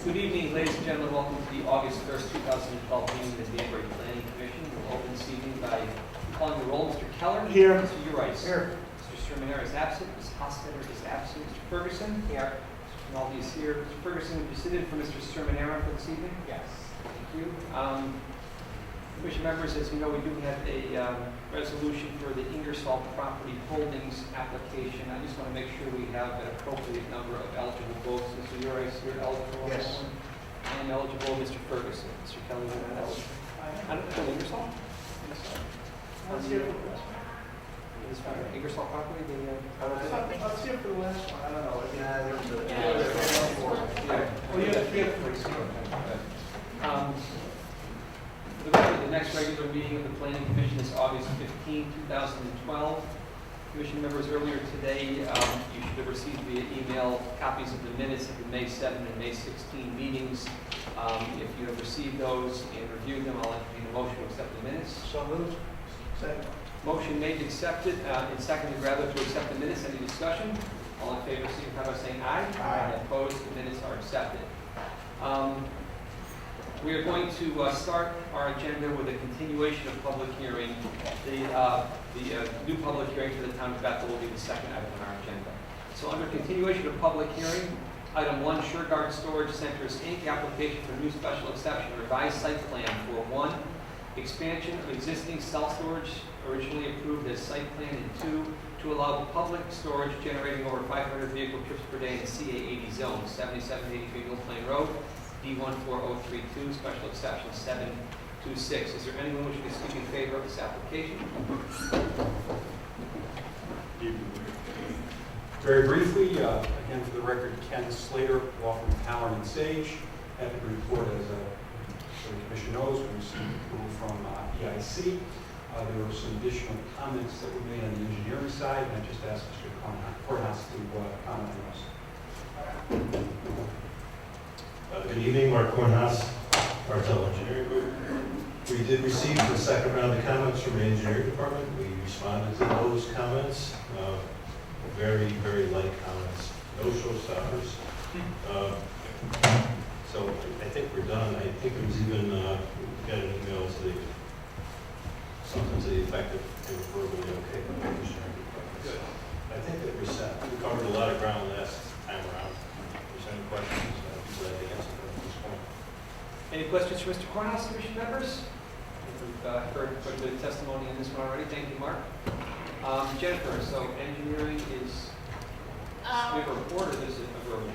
Good evening, ladies and gentlemen. Welcome to the August 1st, 2012 meeting of the Danbury Planning Commission. We'll open this evening by calling the roll. Mr. Keller? Here. Mr. Urice? Here. Mr. Shermanera is absent. Ms. Hostetter is absent. Mr. Ferguson? Here. Mr. Rinaldi is here. Mr. Ferguson, would you sit in for Mr. Shermanera for this evening? Yes. Thank you. Commission members, as you know, we do have a resolution for the Ingersoll Property Holdings application. I just want to make sure we have an appropriate number of eligible votes. Mr. Urice, you're eligible on that Yes. one? I'm eligible. Mr. Ferguson. Mr. Kelly, you're not eligible. I don't know, Ingersoll? Let's hear it. This one, Ingersoll Property, Let's hear it for the last one. I don't know. Yeah, there was a. Oh, you have three of them. The next regular meeting of the Planning Commission is August 15, 2012. Commission members, earlier today, you should have received via email copies of the minutes of the May 7 and May 16 meetings. If you have received those and reviewed them, I'll entertain a motion to accept the minutes. So moved. Second. Motion made and accepted, and seconded rather to accept the minutes. Any discussion? All in favor, signify by saying aye. Aye. Opposed, the minutes are accepted. We are going to start our agenda with a continuation of public hearing. The new public hearing for the town of Bethel will be the second item on our agenda. So under continuation of public hearing, item 1, Sureguard Storage Centers, Inc., application for new special exception, revised site plan for 1, expansion of existing self-storage originally approved as site plan, and 2, to allow public storage generating over 500 vehicle trips per day in the CA80 zone, 7783 Mill Plain Road, D14032, special exception 726. Is there anyone wishing to speak in favor of this application? Very briefly, again for the record, Ken Slater, law firm Howard and Sage. Happy to report, as the Commission knows, we received approval from EIC. There were some additional comments that were made on the engineering side, and I just asked Mr. Courthouse to comment on those. Good evening, Mark Kornhaus, Martel Engineering Group. We did receive the second round of comments from the engineering department. We responded to those comments. Very, very light comments, no showstoppers. So I think we're done. I think it was even, we got an email to the, something to the effect that they were verbally okay with the engineering department. Good. I think that we're set. We covered a lot of ground last time around. If there's any questions, I'd be glad to answer them at this point. Any questions for Mr. Cornhouse, Commission members? We've heard quite a bit of testimony on this one already. Thank you, Mark. Jennifer, so engineering is, we have a report or is it a verbal?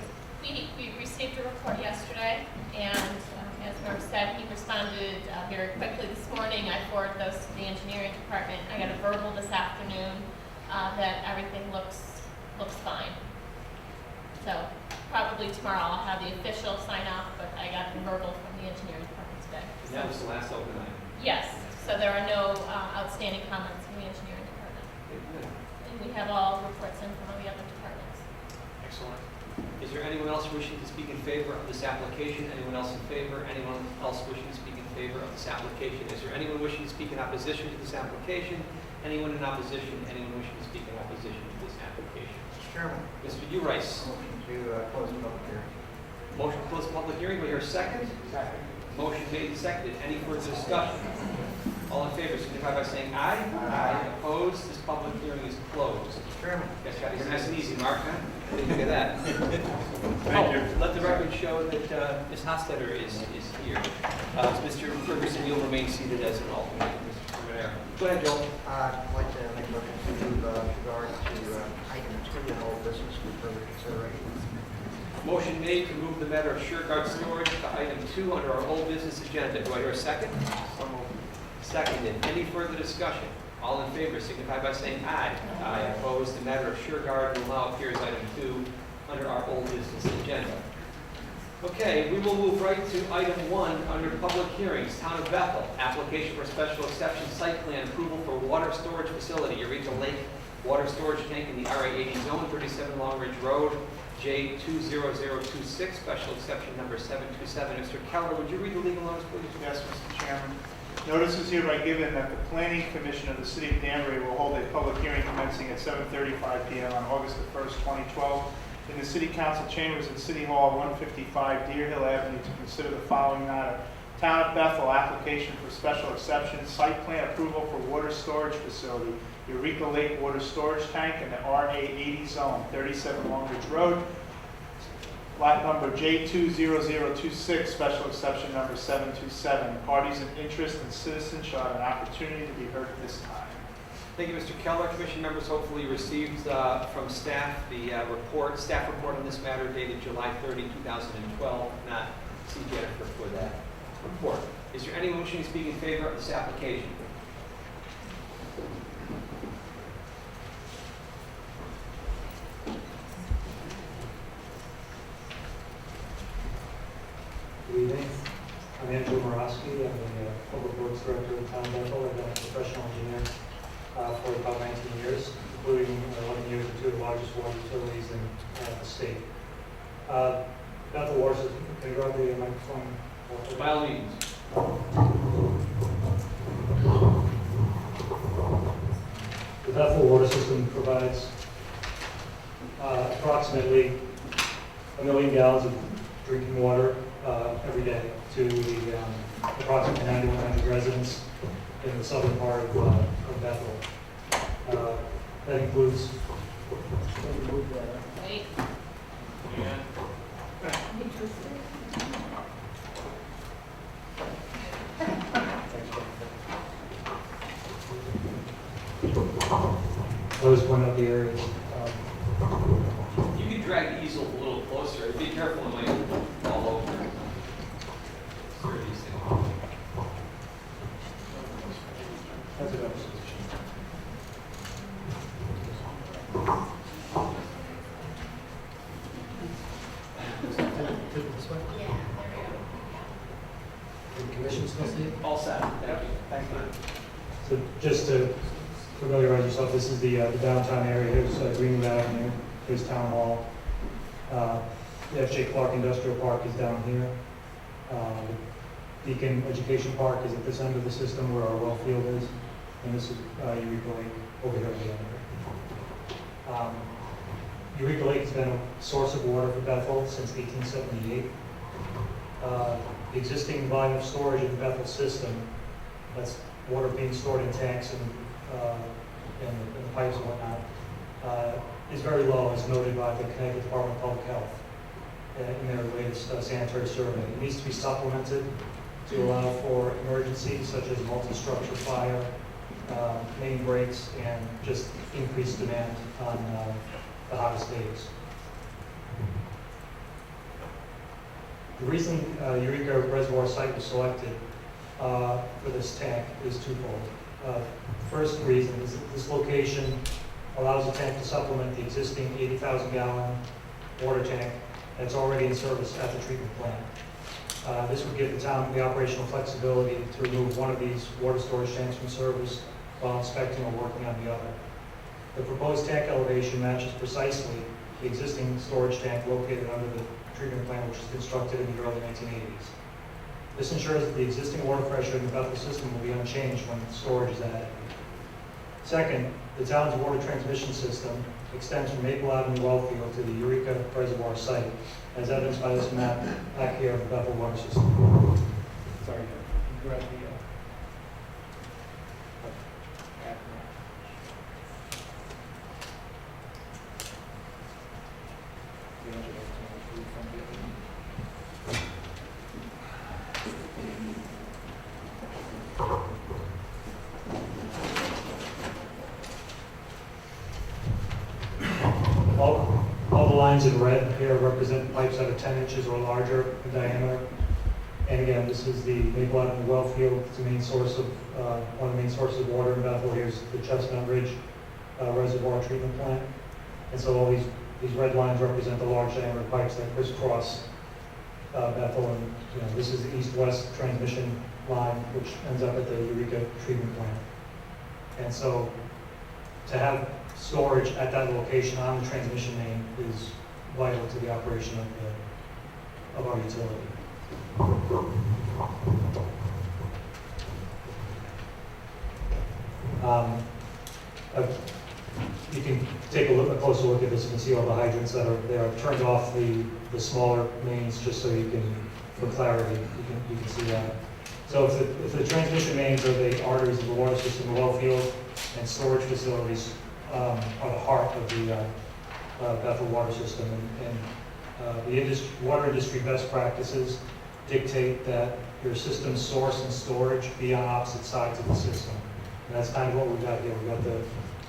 We received a report yesterday, and as Mark said, he responded very quickly this morning. I forwarded those to the engineering department. I got a verbal this afternoon that everything looks fine. So probably tomorrow I'll have the official sign off, but I got the verbal from the engineering department today. And that was the last open item. Yes, so there are no outstanding comments from the engineering department. Okay, good. And we have all reports in from all the other departments. Excellent. Is there anyone else wishing to speak in favor of this application? Anyone else in favor? Anyone else wishing to speak in favor of this application? Is there anyone wishing to speak in opposition to this application? Anyone in opposition, anyone wishing to speak in opposition to this application? Mr. Chairman, Mr. Urice. motion to close the public hearing. Motion to close the public hearing, do I hear a second? Second. Motion made and seconded. Any further discussion? All in favor, signify by saying aye. Aye. Opposed? This public hearing is closed. Mr. Chairman, Yes, it's nice and easy, Mark, huh? What do you think of that? Thank you. Let the record show that Ms. Hostetter is here. Mr. Ferguson, you'll remain seated as an alternate, Mr. Terminero. Go ahead, Joel. I'd like to make a motion to move regard to item 2 in old business for further consideration. Motion made to move the matter of SureGuard storage to item 2 under our old business agenda. Do I hear a second? So moved. Seconded. Any further discussion? All in favor signify by saying aye. Aye. Opposed? The matter of SureGuard will now appear as item 2 under our old business agenda. Okay, we will move right to item 1 under public hearings. Town of Bethel, application for special exception site plan approval for water storage facility, Eureka Lake water storage tank in the RA 80 zone, 37 Long Ridge Road, J20026, special exception number 727. Mr. Keller, would you read the legal notice, please? Yes, Mr. Chairman. Notice is hereby given that the Planning Commission of the City of Danbury will hold a public hearing commencing at 7:35 p.m. on August the 1st, 2012, in the City Council Chambers at City Hall, 155 Deer Hill Avenue, to consider the following matter. Town of Bethel, application for special exception, site plan approval for water storage facility, Eureka Lake water storage tank in the RA 80 zone, 37 Long Ridge Road, lot number J20026, special exception number 727. Parties in interest and citizens shall have an opportunity to be heard at this time. Thank you, Mr. Keller. Commission members hopefully received from staff the staff report on this matter dated July 30, 2012. Not see Jennifer for that report. Is there anyone wishing to speak in favor of this application? Good evening. I'm Andrew Morosky. I'm the Public Works Director of Town of Bethel. I've been a professional engineer for about 19 years, including 11 years at 2 of the largest water utilities in the state. Bethel Water System, can you grab the microphone? By all means. The Bethel Water System provides approximately 1 million gallons of drinking water every day to the approximately 9,100 residents in the southern part of Bethel. That includes. Wait. I was one of the areas. You can drag the easel a little closer. Be careful, it might fall over. Sure, these things. That's what I was. Yeah, there we go. The commission still see it? All set. Thank you. Thank you. So just to familiarize yourself, this is the downtown area. Here's Greenwood Avenue. Here's Town Hall. The F.J. Clark Industrial Park is down here. Beacon Education Park is at this end of the system where our well field is. And this is Eureka Lake over here at the end. Eureka Lake has been a source of water for Bethel since 1878. The existing volume of storage in the Bethel system, that's water being stored in tanks and the pipes and whatnot, is very low, as noted by the Connecticut Department of Public Health in their latest sanitary survey. It needs to be supplemented to allow for emergencies such as multi-structure fire, main breaks, and just increased demand on the hottest days. The reason Eureka Reservoir site was selected for this tank is twofold. First reason is that this location allows the tank to supplement the existing 80,000 gallon water tank that's already in service at the treatment plant. This would give the town the operational flexibility to remove one of these water storage tanks from service while inspecting or working on the other. The proposed tank elevation matches precisely the existing storage tank located under the treatment plant, which was constructed in the early 1980s. This ensures that the existing water pressure in the Bethel system will be unchanged when storage is added. Second, the town's water transmission system extends from Maple Avenue Wellfield to the Eureka Reservoir site, as evidenced by this map back here of the Bethel water system. Sorry, you grab the, all the lines in red here represent pipes that are 10 inches or larger in diameter. And again, this is the Maple Avenue Wellfield. It's the main source of, one of the main sources of water in Bethel. Here's the Chestnut Ridge Reservoir Treatment Plant. And so all these red lines represent the large diameter pipes that crisscross Bethel. And this is the east-west transmission line, which ends up at the Eureka Treatment Plant. And so to have storage at that location on the transmission main is vital to the operation of our utility. You can take a closer look at this. You can see all the hydrants that are there. I've turned off the smaller mains just so you can, for clarity, you can see that. So if the transmission mains are the arteries of the water system, the well field and storage facilities are the heart of the Bethel water system. And the water industry best practices dictate that your system source and storage be on opposite sides of the system. And that's kind of what we've got here. We've got the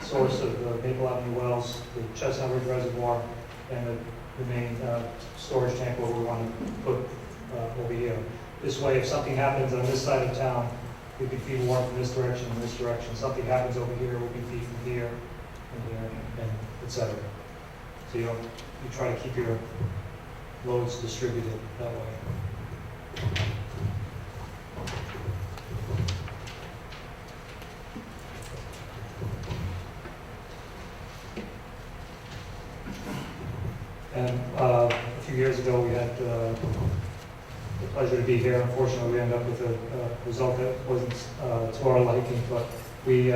source of the Maple Avenue wells, the Chestnut Ridge Reservoir, and the main storage tank where we want to put over here. This way, if something happens on this side of town, we can feed water from this direction and this direction. Something happens over here, we can feed from here and here, and et cetera. So you try to keep your loads distributed that way. And a few years ago, we had the pleasure to be here. Unfortunately, we ended up with a result that wasn't to our liking, but we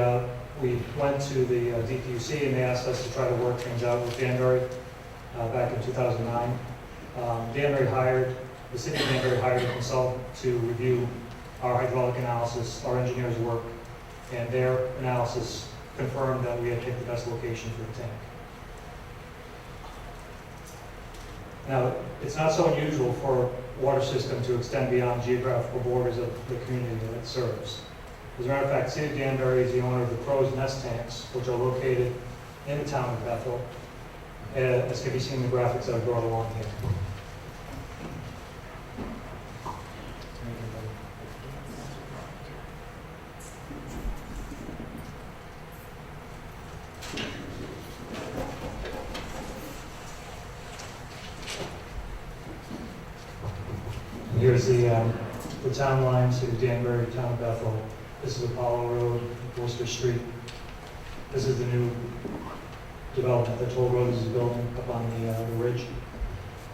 went to the DPUC and they asked us to try to work things out with Danbury back in 2009. The city of Danbury hired a consultant to review our hydraulic analysis, our engineers' work, and their analysis confirmed that we had picked the best location for the tank. Now, it's not so unusual for a water system to extend beyond geographical borders of the community that it serves. As a matter of fact, City of Danbury is the owner of the Crow's Nest tanks, which are located in the town of Bethel, as can be seen in the graphics that I brought along here. Here's the town line to Danbury, town of Bethel. This is Apollo Road, Worcester Street. This is the new development that Toll Roads is building up on the ridge.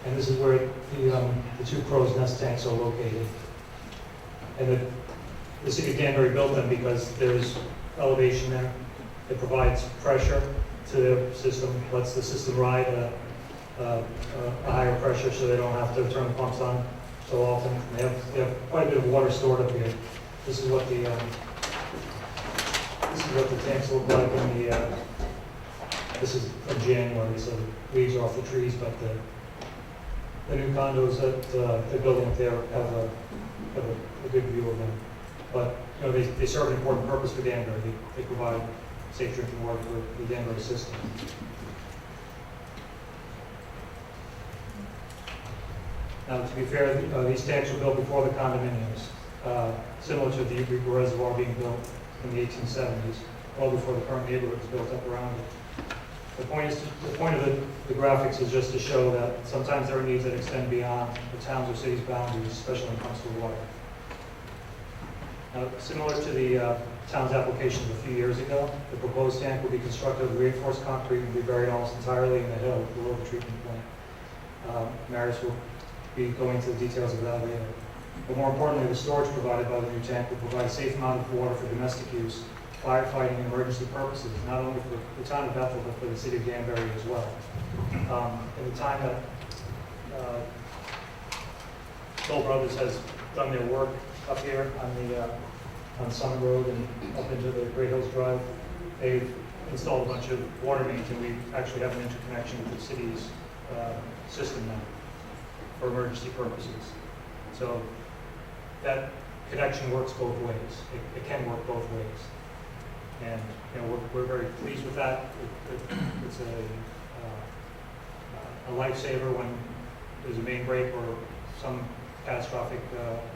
And this is where the two Crow's Nest tanks are located. And the city of Danbury built them because there's elevation there. It provides pressure to the system, lets the system ride at a higher pressure so they don't have to turn the pumps on so often. They have quite a bit of water stored up here. This is what the tanks look like in the. This is from January, so the leaves are off the trees, but the new condos that they're building up there have a good view of them. But they serve an important purpose for Danbury. They provide safe drinking water for the Danbury system. Now, to be fair, these tanks were built before the condominiums, similar to the Eureka Reservoir being built in the 1870s, well before the current neighborhood was built up around it. The point of the graphics is just to show that sometimes there are needs that extend beyond the town's or city's boundaries, especially when it comes to water. Now, similar to the town's application a few years ago, the proposed tank will be constructed with reinforced concrete and be buried almost entirely in the hill below the treatment plant. Maris will be going into the details of that later. But more importantly, the storage provided by the new tank will provide a safe amount of water for domestic use firefighting and emergency purposes, not only for the town of Bethel, but for the city of Danbury as well. In the time that Toll Brothers has done their work up here on Summit Road and up into the Great Hills Drive, they've installed a bunch of water mains, and we actually have an interconnection with the city's system now for emergency purposes. So that connection works both ways. It can work both ways. And, we're very pleased with that. It's a lifesaver when there's a main break or some catastrophic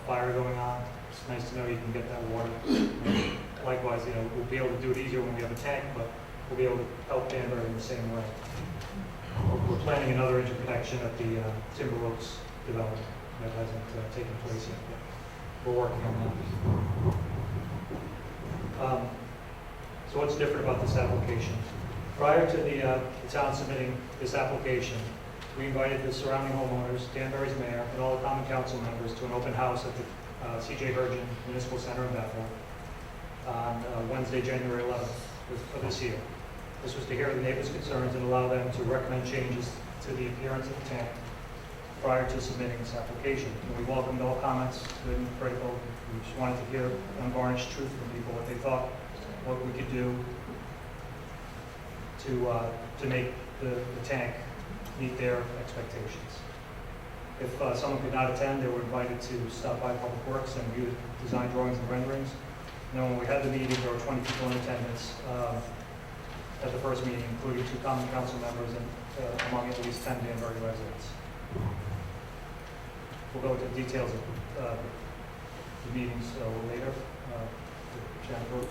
fire going on. It's nice to know you can get that water. And likewise, we'll be able to do it easier when we have a tank, but we'll be able to help Danbury in the same way. We're planning another interconnection at the Timber Oaks development that hasn't taken place yet. We're working on that. So what's different about this application? Prior to the town submitting this application, we invited the surrounding homeowners, Danbury's mayor, and all the common council members to an open house at the C.J. Hurgen Municipal Center in Bethel on Wednesday, January 11th of this year. This was to hear the neighbors' concerns and allow them to recommend changes to the appearance of the tank prior to submitting this application. And we welcomed all comments, good and critical. We just wanted to hear unvarnished truth from people, what they thought, what we could do to make the tank meet their expectations. If someone could not attend, they were invited to stop by Public Works and view design drawings and renderings. And then when we had the meeting, there were 20 people in attendance at the first meeting, including 2 common council members and among at least 10 Danbury residents. We'll go into the details of the meetings a little later. Jennifer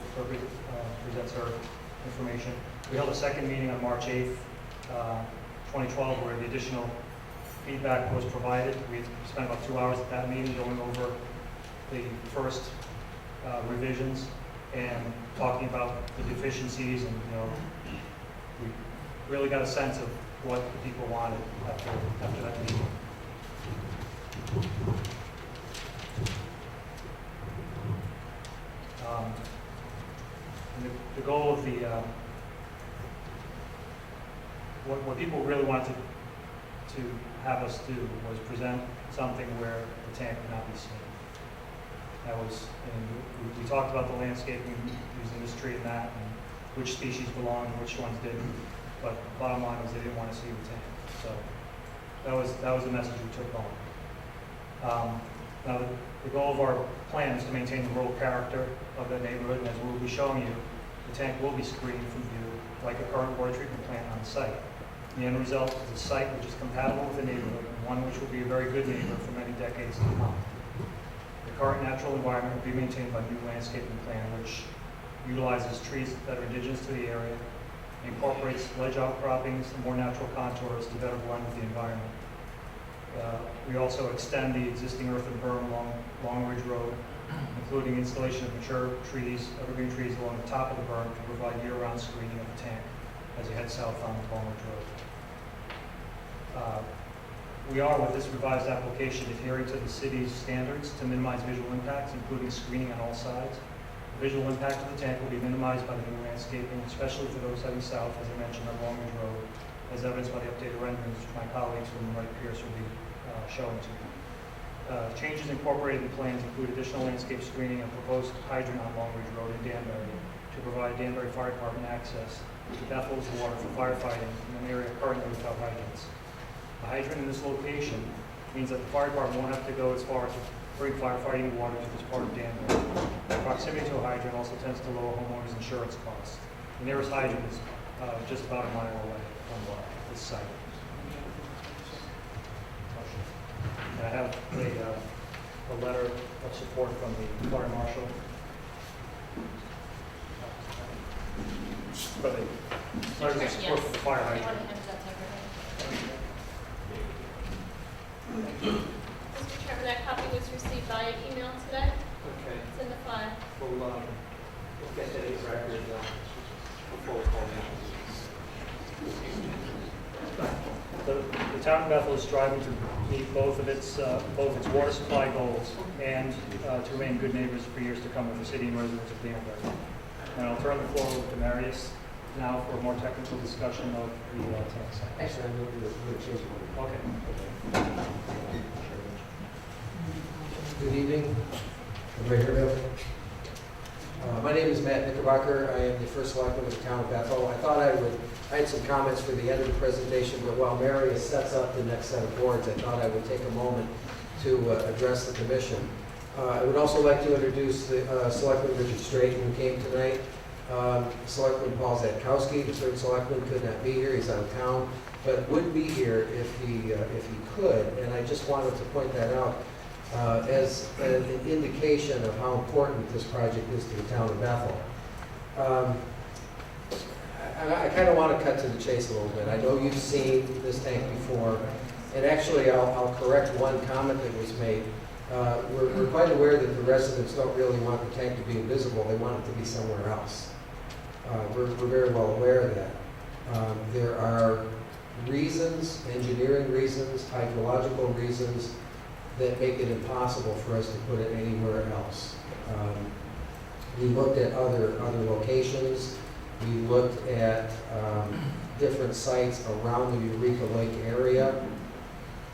presents her information. We held a second meeting on March 8th, 2012, where the additional feedback was provided. We spent about 2 hours at that meeting going over the first revisions and talking about the deficiencies, and we really got a sense of what the people wanted after that meeting. And the goal of the what people really wanted to have us do was present something where the tank could not be seen. That was, and we talked about the landscaping using this tree and that, and which species belonged and which ones didn't. But the bottom line was they didn't want to see the tank. So that was the message we took home. Now the goal of our plan is to maintain the rural character of the neighborhood, and as we'll be showing you, the tank will be screened from view like a current water treatment plant on site. The end result is a site which is compatible with the neighborhood and one which will be a very good neighbor for many decades to come. The current natural environment will be maintained by new landscaping plan, which utilizes trees that are indigenous to the area, incorporates ledge outcroppings and more natural contours to better blend with the environment. We also extend the existing earthen berm along Long Ridge Road, including installation of mature trees, evergreen trees along the top of the berm to provide year-round screening of the tank as you head south on Long Ridge Road. We are, with this revised application, adhering to the city's standards to minimize visual impacts, including screening on all sides. The visual impact of the tank will be minimized by the new landscaping, especially for those heading south, as I mentioned, on Long Ridge Road, as evidenced by the updated renderings, which my colleagues from Wright Pierce will be showing to you. Changes incorporated in plans include additional landscape screening and proposed hydrant on Long Ridge Road in Danbury to provide Danbury Fire Department access to Bethel's water for firefighting in an area currently without hydrants. A hydrant in this location means that the fire department won't have to go as far as to bring firefighting water to this part of Danbury. Proximity to a hydrant also tends to lower homeowners' insurance costs. The nearest hydrant is just about a mile away from this site. And I have a letter of support from the fire marshal. But the letters of support from the fire hydrant. Mr. Chairman, that copy was received via email today. Okay, It's in the file. we'll get that in record before we call The town of Bethel is striving to meet both its water supply goals and to remain good neighbors for years to come with the city and residents of Danbury. And I'll turn the floor over to Marius now for a more technical discussion of the tank site. Actually, I'm going to change it. Okay. Good evening. Everybody hear me okay? My name is Matt Knickerbocker. I am the first selectman of the town of Bethel. I had some comments for the end of the presentation, but while Marius sets up the next set of boards, I thought I would take a moment to address the commission. I would also like to introduce the Selectman Richard Straight, who came tonight. Selectman Paul Zatkowski, the third selectman, could not be here. He's out of town, but would be here if he could. And I just wanted to point that out as an indication of how important this project is to the town of Bethel. I kind of want to cut to the chase a little bit. I know you've seen this tank before, and actually I'll correct one comment that was made. We're quite aware that the residents don't really want the tank to be invisible. They want it to be somewhere else. We're very well aware of that. There are reasons, engineering reasons, hydrological reasons, that make it impossible for us to put it anywhere else. We looked at other locations. We looked at different sites around the Eureka Lake area.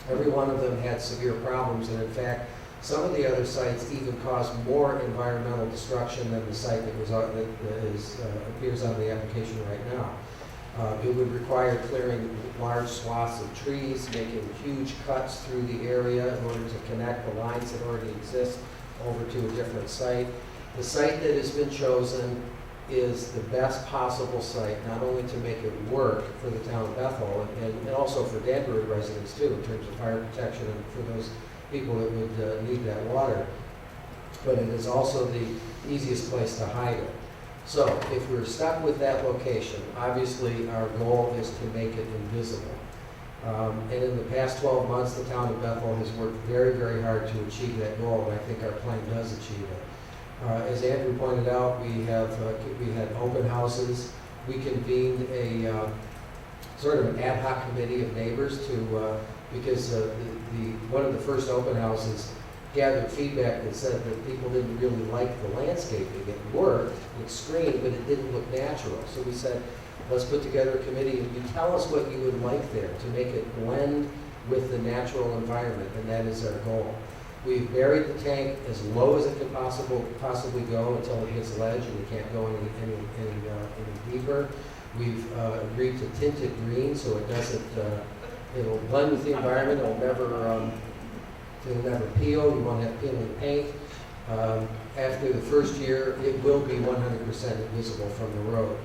Every one of them had severe problems, and in fact, some of the other sites even caused more environmental destruction than the site that appears on the application right now. It would require clearing large swaths of trees, making huge cuts through the area in order to connect the lines that already exist over to a different site. The site that has been chosen is the best possible site, not only to make it work for the town of Bethel and also for Danbury residents too, in terms of fire protection and for those people that would need that water, but it is also the easiest place to hide it. So if we're stuck with that location, obviously our goal is to make it invisible. And in the past 12 months, the town of Bethel has worked very, very hard to achieve that goal, and I think our plan does achieve it. As Andrew pointed out, we had open houses. We convened a sort of an ad hoc committee of neighbors because one of the first open houses gathered feedback that said that people didn't really like the landscaping. It worked, it screened, but it didn't look natural. So we said, let's put together a committee and you tell us what you would like there to make it blend with the natural environment, and that is our goal. We've buried the tank as low as it can possibly go until it hits ledge and it can't go any deeper. We've agreed to tint it green so it doesn't, it'll blend with the environment, it'll never peel, you won't have peeling paint. After the first year, it will be 100% invisible from the road.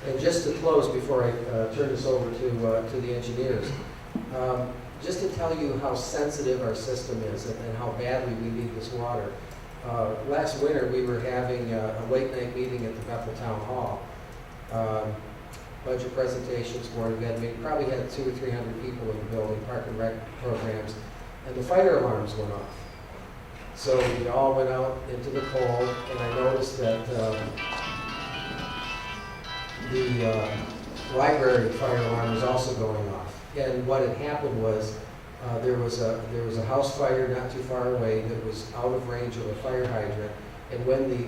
And just to close, before I turn this over to the engineers, just to tell you how sensitive our system is and how badly we need this water. Last winter, we were having a late night meeting at the Bethel Town Hall. Budget presentations, board of ed, we probably had 200 or 300 people in the building, park and rec programs, and the fire alarms went off. So we all went out into the cold, and I noticed that the library fire alarm was also going off. And what had happened was there was a house fire not too far away that was out of range of a fire hydrant. And when the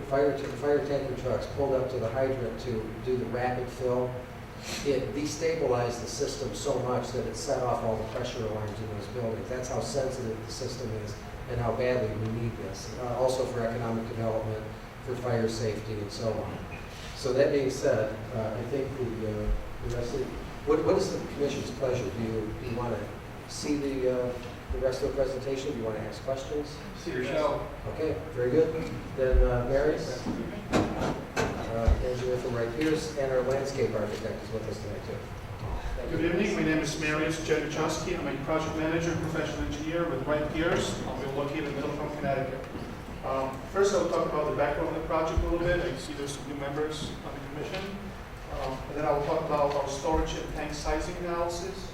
fire tanker trucks pulled up to the hydrant to do the rapid fill, it destabilized the system so much that it set off all the pressure alarms in those buildings. That's how sensitive the system is and how badly we need this. Also for economic development, for fire safety, and so on. So that being said, I think the rest of the, what is the commission's pleasure? Do you want to see the rest of the presentation? Do you want to ask questions? See your show. Okay, very good. Then Marius, engineer from Wright Pierce, and our landscape architect is with us tonight too. Good evening, my name is Marius Januszewski. I'm a project manager and professional engineer with Wright Pierce. We're located in Middletown, Connecticut. First, I'll talk about the background of the project a little bit. I see there's some new members on the commission. And then I'll talk about our storage and tank sizing analysis.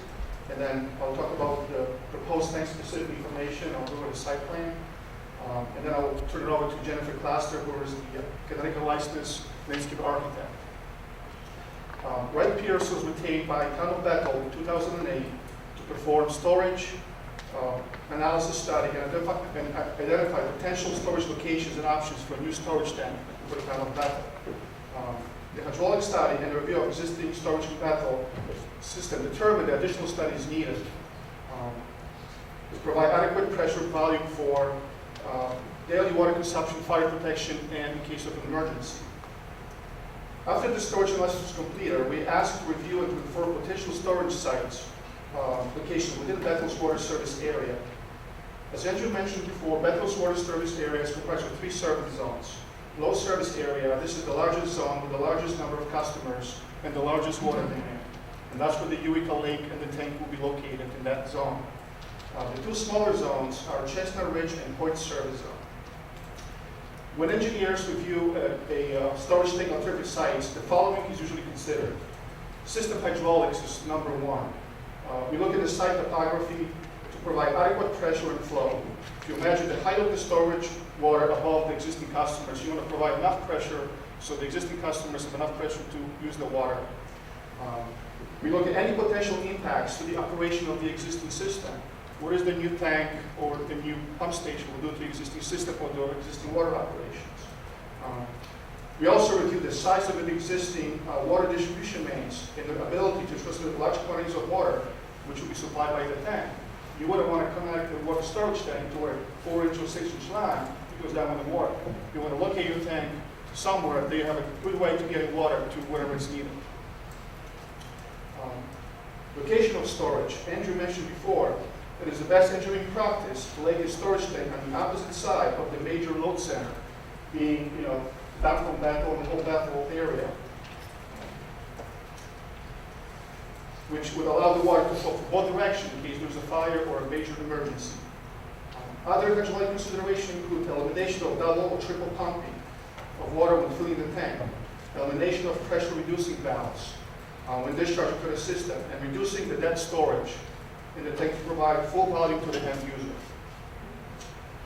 And then I'll talk about the proposed tank specific information. I'll go over the site plan. And then I'll turn it over to Jennifer Cluster, who is the Connecticut licensed landscape architect. Wright Pierce was retained by Town of Bethel in 2008 to perform storage analysis study and identify potential storage locations and options for a new storage tank for the Town of Bethel. The hydraulic study and the review of existing storage Bethel system determined that additional studies needed to provide adequate pressure volume for daily water consumption, fire protection, and in case of an emergency. After the storage analysis was completed, we asked to review and for potential storage sites locations within Bethel's water service area. As Andrew mentioned before, Bethel's water service area is comprised of 3 service zones. Low service area, this is the largest zone with the largest number of customers and the largest water demand. And that's where the Eureka Lake and the tank will be located in that zone. The 2 smaller zones are Chestnut Ridge and Hoyt Service Zone. When engineers review a storage tank alternative sites, the following is usually considered. System hydraulics is number 1. We look at the site topography to provide adequate pressure and flow. If you imagine the height of the storage water above the existing customers, you want to provide enough pressure so the existing customers have enough pressure to use the water. We look at any potential impacts to the operation of the existing system. What is the new tank or the new pump station will do to the existing system or the existing water operations? We also review the size of the existing water distribution mains and the ability to transmit large quantities of water, which will be supplied by the tank. You wouldn't want to connect the water storage tank to a 4-inch or 6-inch line because that wouldn't work. You want to locate your tank somewhere that you have a good way to get water to wherever it's needed. Location of storage. Andrew mentioned before that it's the best engineering practice to lay the storage tank on the opposite side of the major load center, being, down from Bethel and the whole Bethel area, which would allow the water to flow from both directions in case there's a fire or a major emergency. Other hydraulic considerations include elimination of double or triple pumping of water when filling the tank, elimination of pressure reducing valves when discharging to the system, and reducing the dead storage in the tank to provide full volume to the end user.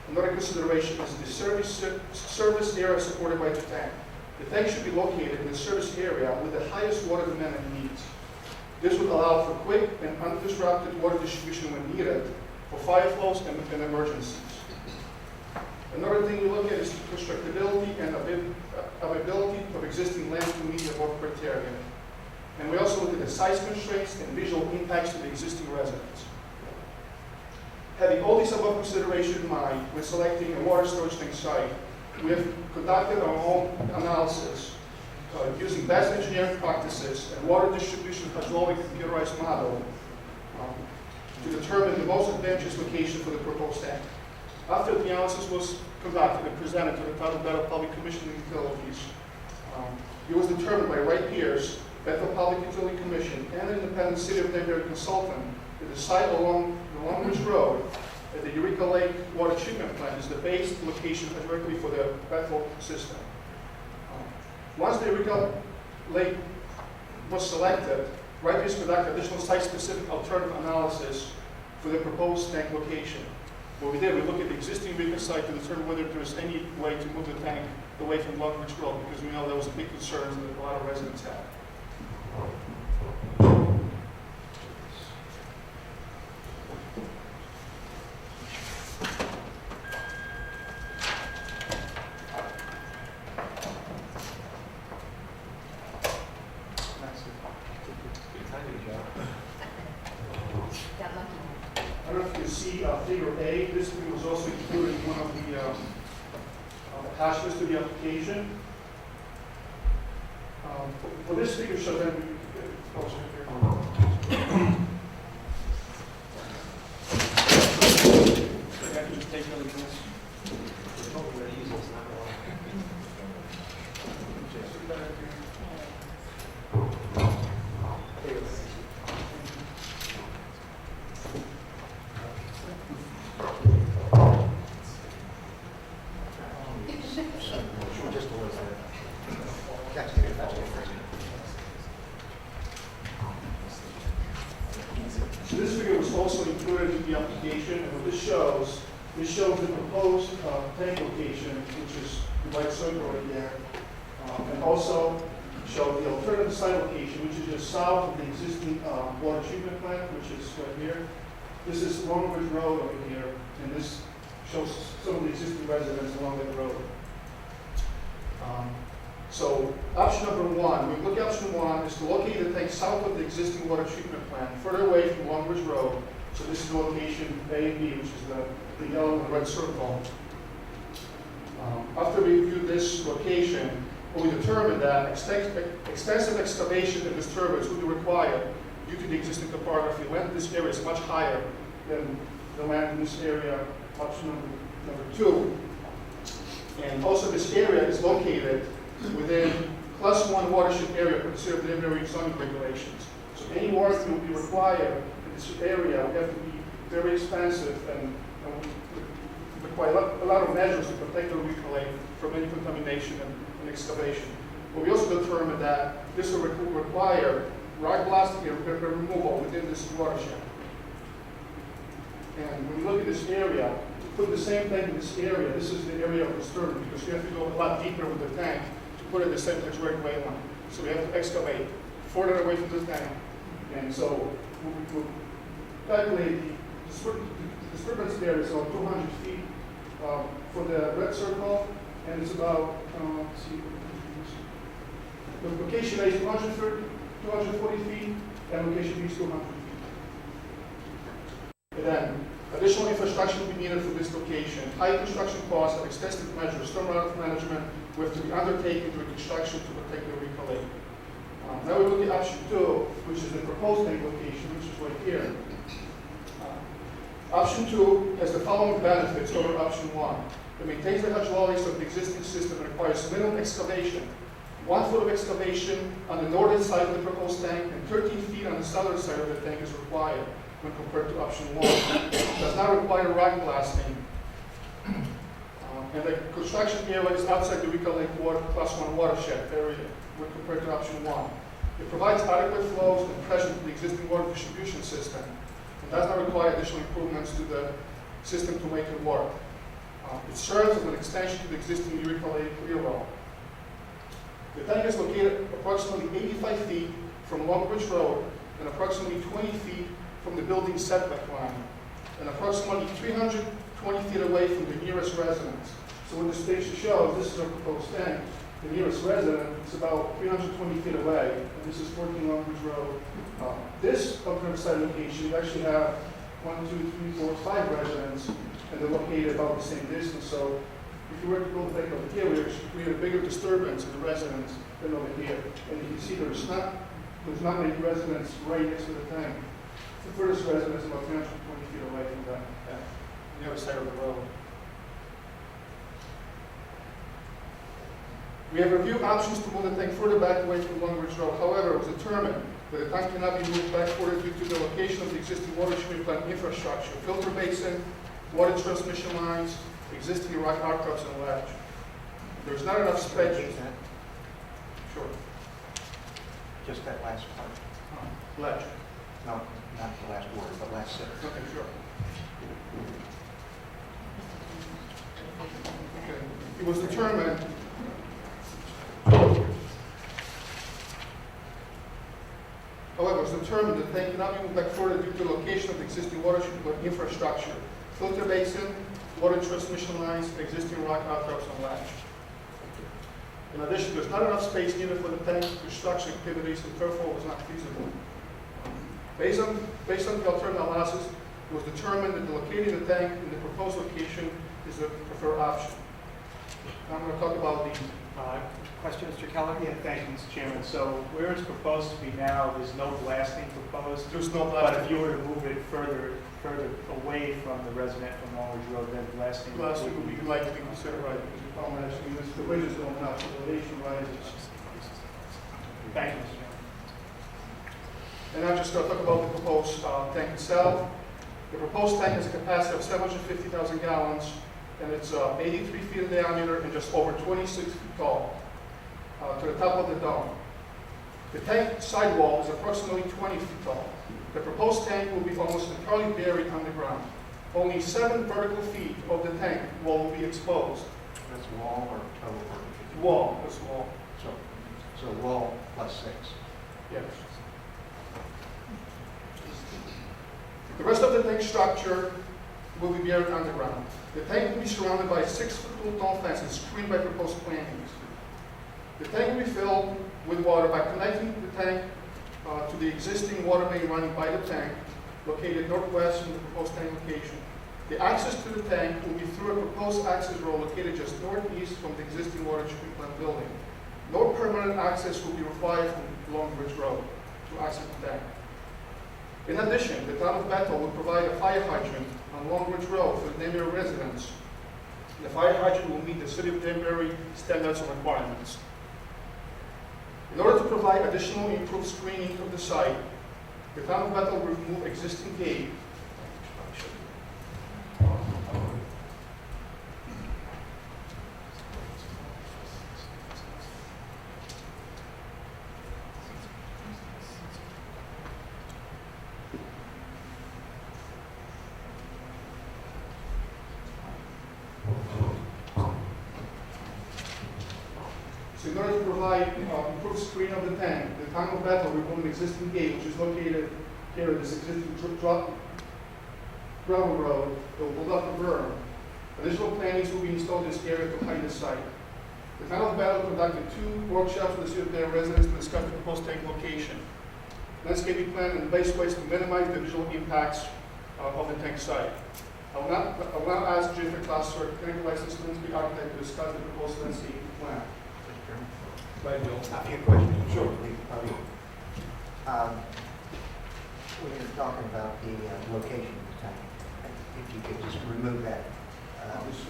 Another consideration is the service area supported by the tank. The tank should be located in the service area with the highest water demand and needs. This would allow for quick and undisrupted water distribution when needed for fire flows and emergencies. Another thing we look at is the constructability and availability of existing land to meet the above criteria. And we also look at the size constraints and visual impacts to the existing residents. Having all these above considerations in mind when selecting a water storage tank site, we have conducted our own analysis using best engineering practices and water distribution hydraulic computerized model to determine the most advantageous location for the proposed tank. After the analysis was conducted and presented to the Town of Bethel Public Commission on Utilities, it was determined by Wright Pierce, Bethel Public Utility Commission, and an independent City of Danbury consultant that the site along the Long Ridge Road at the Eureka Lake Water Treatment Plant is the base location directly for the Bethel system. Once the Eureka Lake was selected, Wright Pierce conducted additional site-specific alternative analysis for the proposed tank location. What we did, we looked at the existing Eureka site to determine whether there was any way to move the tank away from Long Ridge Road, because we know that was a big concern that a lot of residents had. I don't know if you can see figure A. This figure was also included in one of the attachments to the application. For this figure, so then we also take really close. So this figure was also included in the application, and what this shows the proposed tank location, which is the white circle right there, and also show the alternative site location, which is just south of the existing water treatment plant, which is right here. This is Long Ridge Road over here, and this shows some of the existing residents along that road. So option number one, we look at option one, is to locate the tank south of the existing water treatment plant, further away from Long Ridge Road. So this is location A and B, which is the yellow and red circle. After we reviewed this location, we determined that extensive excavation and disturbance would be required due to the existing topography. Land in this area is much higher than the land in this area, option number two. And also this area is located within +1 watershed area considered the Danbury zoning regulations. So any work that will be required in this area would have to be very expensive and require a lot of measures to protect the Eureka Lake from any contamination and excavation. But we also determined that this will require rock blasting and removal within this watershed. And when you look at this area, to put the same tank in this area, this is the area of disturbance because you have to go a lot deeper with the tank to put it in the same direct way line. So we have to excavate further away from the tank. And so we'll calculate the disturbance area is about 200 feet for the red circle, and it's about, let's see, the location A is 240 feet, and location B is 200 feet. And then, additional infrastructure will be needed for this location. High construction costs and extensive measures, stormwater management, will have to be undertaken during construction to protect the Eureka Lake. Now we look at option two, which is the proposed tank location, which is right here. Option two has the following benefits over option one. It maintains the hydraulics of the existing system and requires minimum excavation. 1 foot of excavation on the northern side of the proposed tank and 13 feet on the southern side of the tank is required when compared to option one. It does not require rock blasting. And the construction area is outside the Eureka Lake +1 watershed area when compared to option one. It provides adequate flows and pressure to the existing water distribution system. It does not require additional improvements to the system to make it work. It serves as an extension to the existing Eureka Lake railroad. The tank is located approximately 85 feet from Long Ridge Road and approximately 20 feet from the building setback line, and approximately 320 feet away from the nearest residence. So what this picture shows, this is our proposed tank. The nearest resident is about 320 feet away, and this is 14 Long Ridge Road. This alternate site location, you actually have 1, 2, 3, 4, 5 residents, and they're located about the same distance. So if you were to build a tank over here, we actually create a bigger disturbance in the residents than over here. And you can see there's not many residents right next to the tank. The furthest residence is about 320 feet away from the other side of the road. We have reviewed options to move the tank further back away from Long Ridge Road. However, it was determined that the tank cannot be moved back further due to the location of the existing water treatment plant infrastructure, filter basin, water transmission lines, existing rock outcrops and ledge. There's not enough space. Sure. Just that last part. Ledge. No, not the last word, but last sentence. Okay, sure. Okay. It was determined However, it was determined that the tank cannot be moved back further due to the location of the existing water treatment infrastructure, filter basin, water transmission lines, existing rock outcrops and ledge. In addition, there's not enough space needed for the tank construction activities, and therefore was not feasible. Based on the alternative analysis, it was determined that locating the tank in the proposed location is the preferred option. Now I'm going to talk about the Question, Mr. Keller? Yeah, thank you, Mr. Chairman. So where it's proposed to be now, there's no blasting proposed. There's no But blasting. if you were to move it further away from the resident from Long Ridge Road, then blasting Blasting would would be likely to be considered right, because the problem actually is the ridge is going up, so the elevation rises. Thank you, Mr. Chairman. And I'm just going to talk about the proposed tank itself. The proposed tank has a capacity of 750,000 gallons, and it's 83 feet in diameter and just over 26 feet tall to the top of the dome. The tank sidewall is approximately 20 feet tall. The proposed tank will be almost entirely buried underground. Only 7 vertical feet of the tank wall will be exposed. That's wall or total? Wall, this wall. So wall +6. Yes. The rest of the tank structure will be buried underground. The tank will be surrounded by a 6-foot tall fence and screened by proposed plantings. The tank will be filled with water by connecting the tank to the existing water main running by the tank, located northwest from the proposed tank location. The access to the tank will be through a proposed access road located just northeast from the existing water treatment plant building. No permanent access will be required from Long Ridge Road to access the tank. In addition, the town of Bethel will provide a fire hydrant on Long Ridge Road for the Danbury residents. The fire hydrant will meet the City of Danbury standards and requirements. In order to provide additional improved screening of the site, the town of Bethel will remove existing gate. So in order to provide improved screen of the tank, the town of Bethel will remove an existing gate, which is located here in this existing gravel road that will build up the berm. Additional plantings will be installed in this area to hide the site. The town of Bethel conducted 2 workshops with the City of Danbury residents to discuss the proposed tank location, landscaping plan, and base ways to minimize the visual impacts of the tank site. I will now ask Jennifer Klasser, technical license Lindsay architect, to discuss the proposed landscaping plan. A few questions. Sure. When you're talking about the location of the tank, if you could just remove that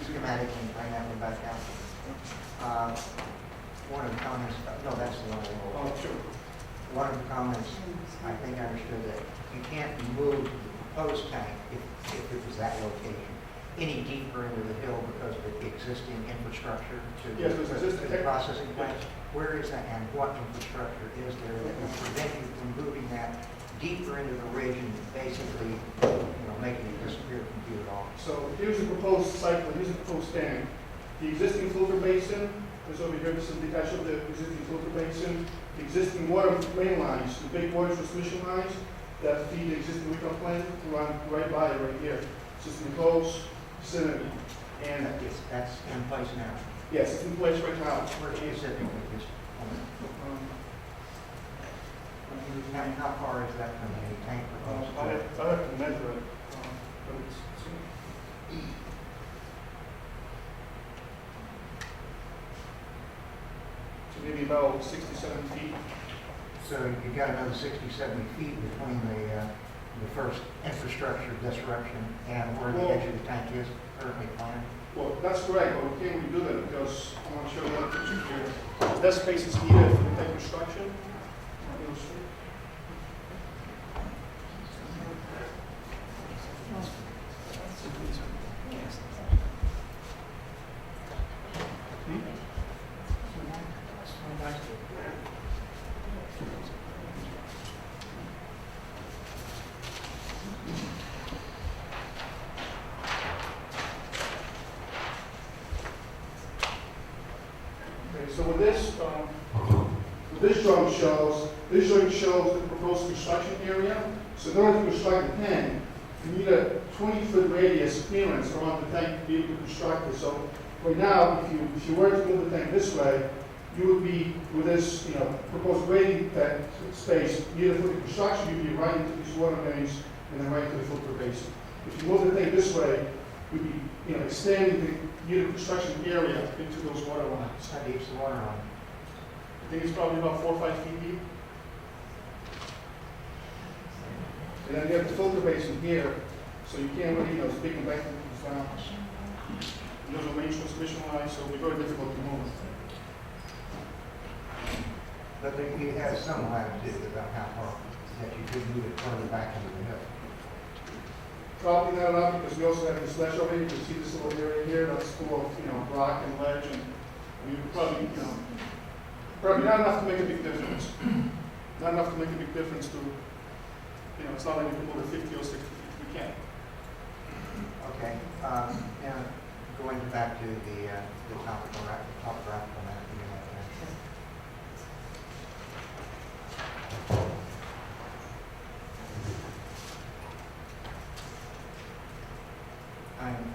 schematic and bring that one back out. One of the comments, no, that's the one. Oh, sure. One of the comments, I think I understood that you can't move the proposed tank if it was that location any deeper into the hill because of the existing infrastructure to Yes, there's existing the processing plant. Where is that and what infrastructure is there that will prevent you from moving that deeper into the ridge and basically, making it disappear from view at all? So here's the proposed site plan, here's the proposed tank. The existing filter basin is over here. This is the detached of the existing filter basin. The existing water main lines, the big water transmission lines that feed the existing retail plant run right by it right here. It's just in close vicinity. And That's in place now. yes, it's in place right now. Where specifically, just, how far is that from the tank proposed? I have to measure it. But so maybe about 67 feet. So you've got another 60, 70 feet between the first infrastructure disruption and where the edge of the tank is currently planned? Well, that's correct, but we can't really do that because I want to show you another picture here. That space is needed for the tank construction. So what this drawing shows the proposed construction area. So in order to construct the tank, you need a 20-foot radius clearance around the tank to be able to construct it. So right now, if you were to move the tank this way, you would be with this proposed grading space needed for the construction. You'd be right into these water mains and then right into the filter basin. If you move the tank this way, you'd be extending the needed construction area into those water lines. How deep's the water line? I think it's probably about 4 or 5 feet deep. And then you have the filter basin here, so you can't really, it's big embankment comes down. There's a main transmission line, so it'll be very difficult to move. But you have some latitude about how far that you could move it further back into the hill. Probably not enough because we also have this ledge over here. You can see this little area here that's full of, rock and ledge, and we would probably, probably not enough to make a big difference. Not enough to make a big difference to, it's not like we can move it 50 or 60 feet. We can't. Okay. Now, going back to the topographical map you have there.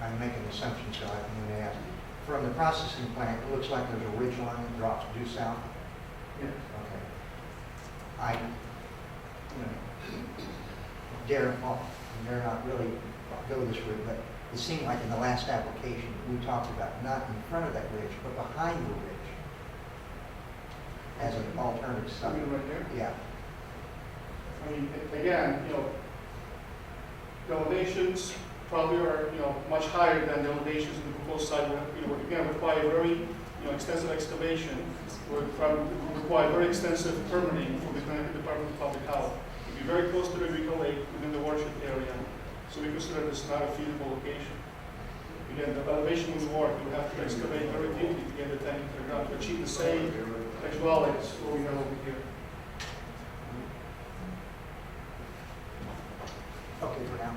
I'm making assumptions, so I'm going to ask. from the processing plant, it looks like there's a ridge line that drops due south. Yes. Okay. I, you know, dare not really go this route, but it seemed like in the last application, we talked about not in front of that ridge, but behind the ridge as an alternative I site. mean, right there. Yeah. I mean, again, the elevations probably are, much higher than the elevations in the proposed site. Would again, require very, extensive excavation, would probably require very extensive permitting from the Connecticut Department of Public Health. It'd be very close to the Eureka Lake within the watershed area, so we consider this not a feasible location. Again, the elevation would work. You would have to excavate very deeply to get the tank to the ground to achieve the same actualities what we have over here. Okay, for now.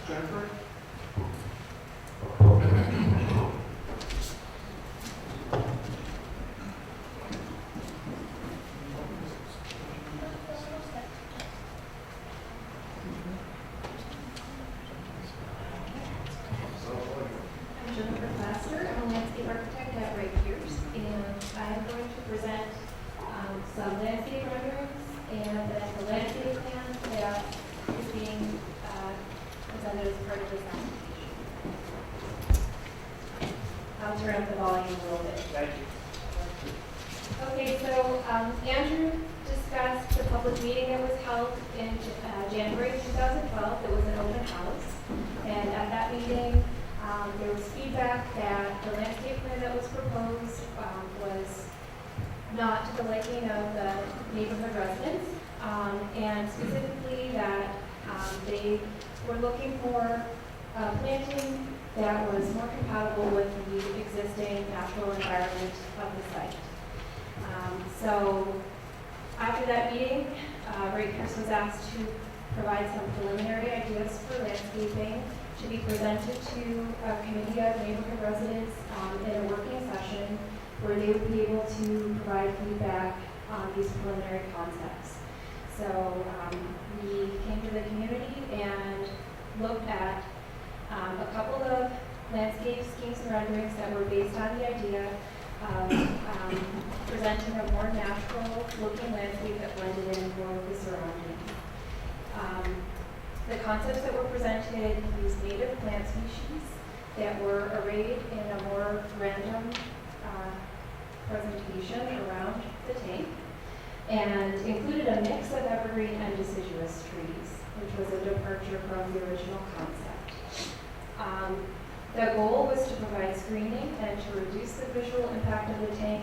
Jennifer? I'm Jennifer Plaster. I'm a landscape architect at Ray Pierce, and I'm going to present some landscape renderings and then the landscape plan that is being presented as part of this application. I'll turn up the volume a little bit. Thank you. Okay, so Andrew discussed the public meeting that was held in January 2012. It was an open house. And at that meeting, there was feedback that the landscape plan that was proposed was not to the liking of the neighborhood residents, and specifically that they were looking for planting that was more compatible with the existing natural environment of the site. So after that meeting, Ray Pierce was asked to provide some preliminary ideas for landscaping to be presented to a committee of neighborhood residents in a working session where they would be able to provide feedback on these preliminary concepts. So we came to the community and looked at a couple of landscape schemes and renderings that were based on the idea of presenting a more natural looking landscape that blended in more with the surroundings. The concepts that were presented used native plant species that were arrayed in a more random presentation around the tank and included a mix of evergreen and deciduous trees, which was a departure from the original concept. The goal was to provide screening and to reduce the visual impact of the tank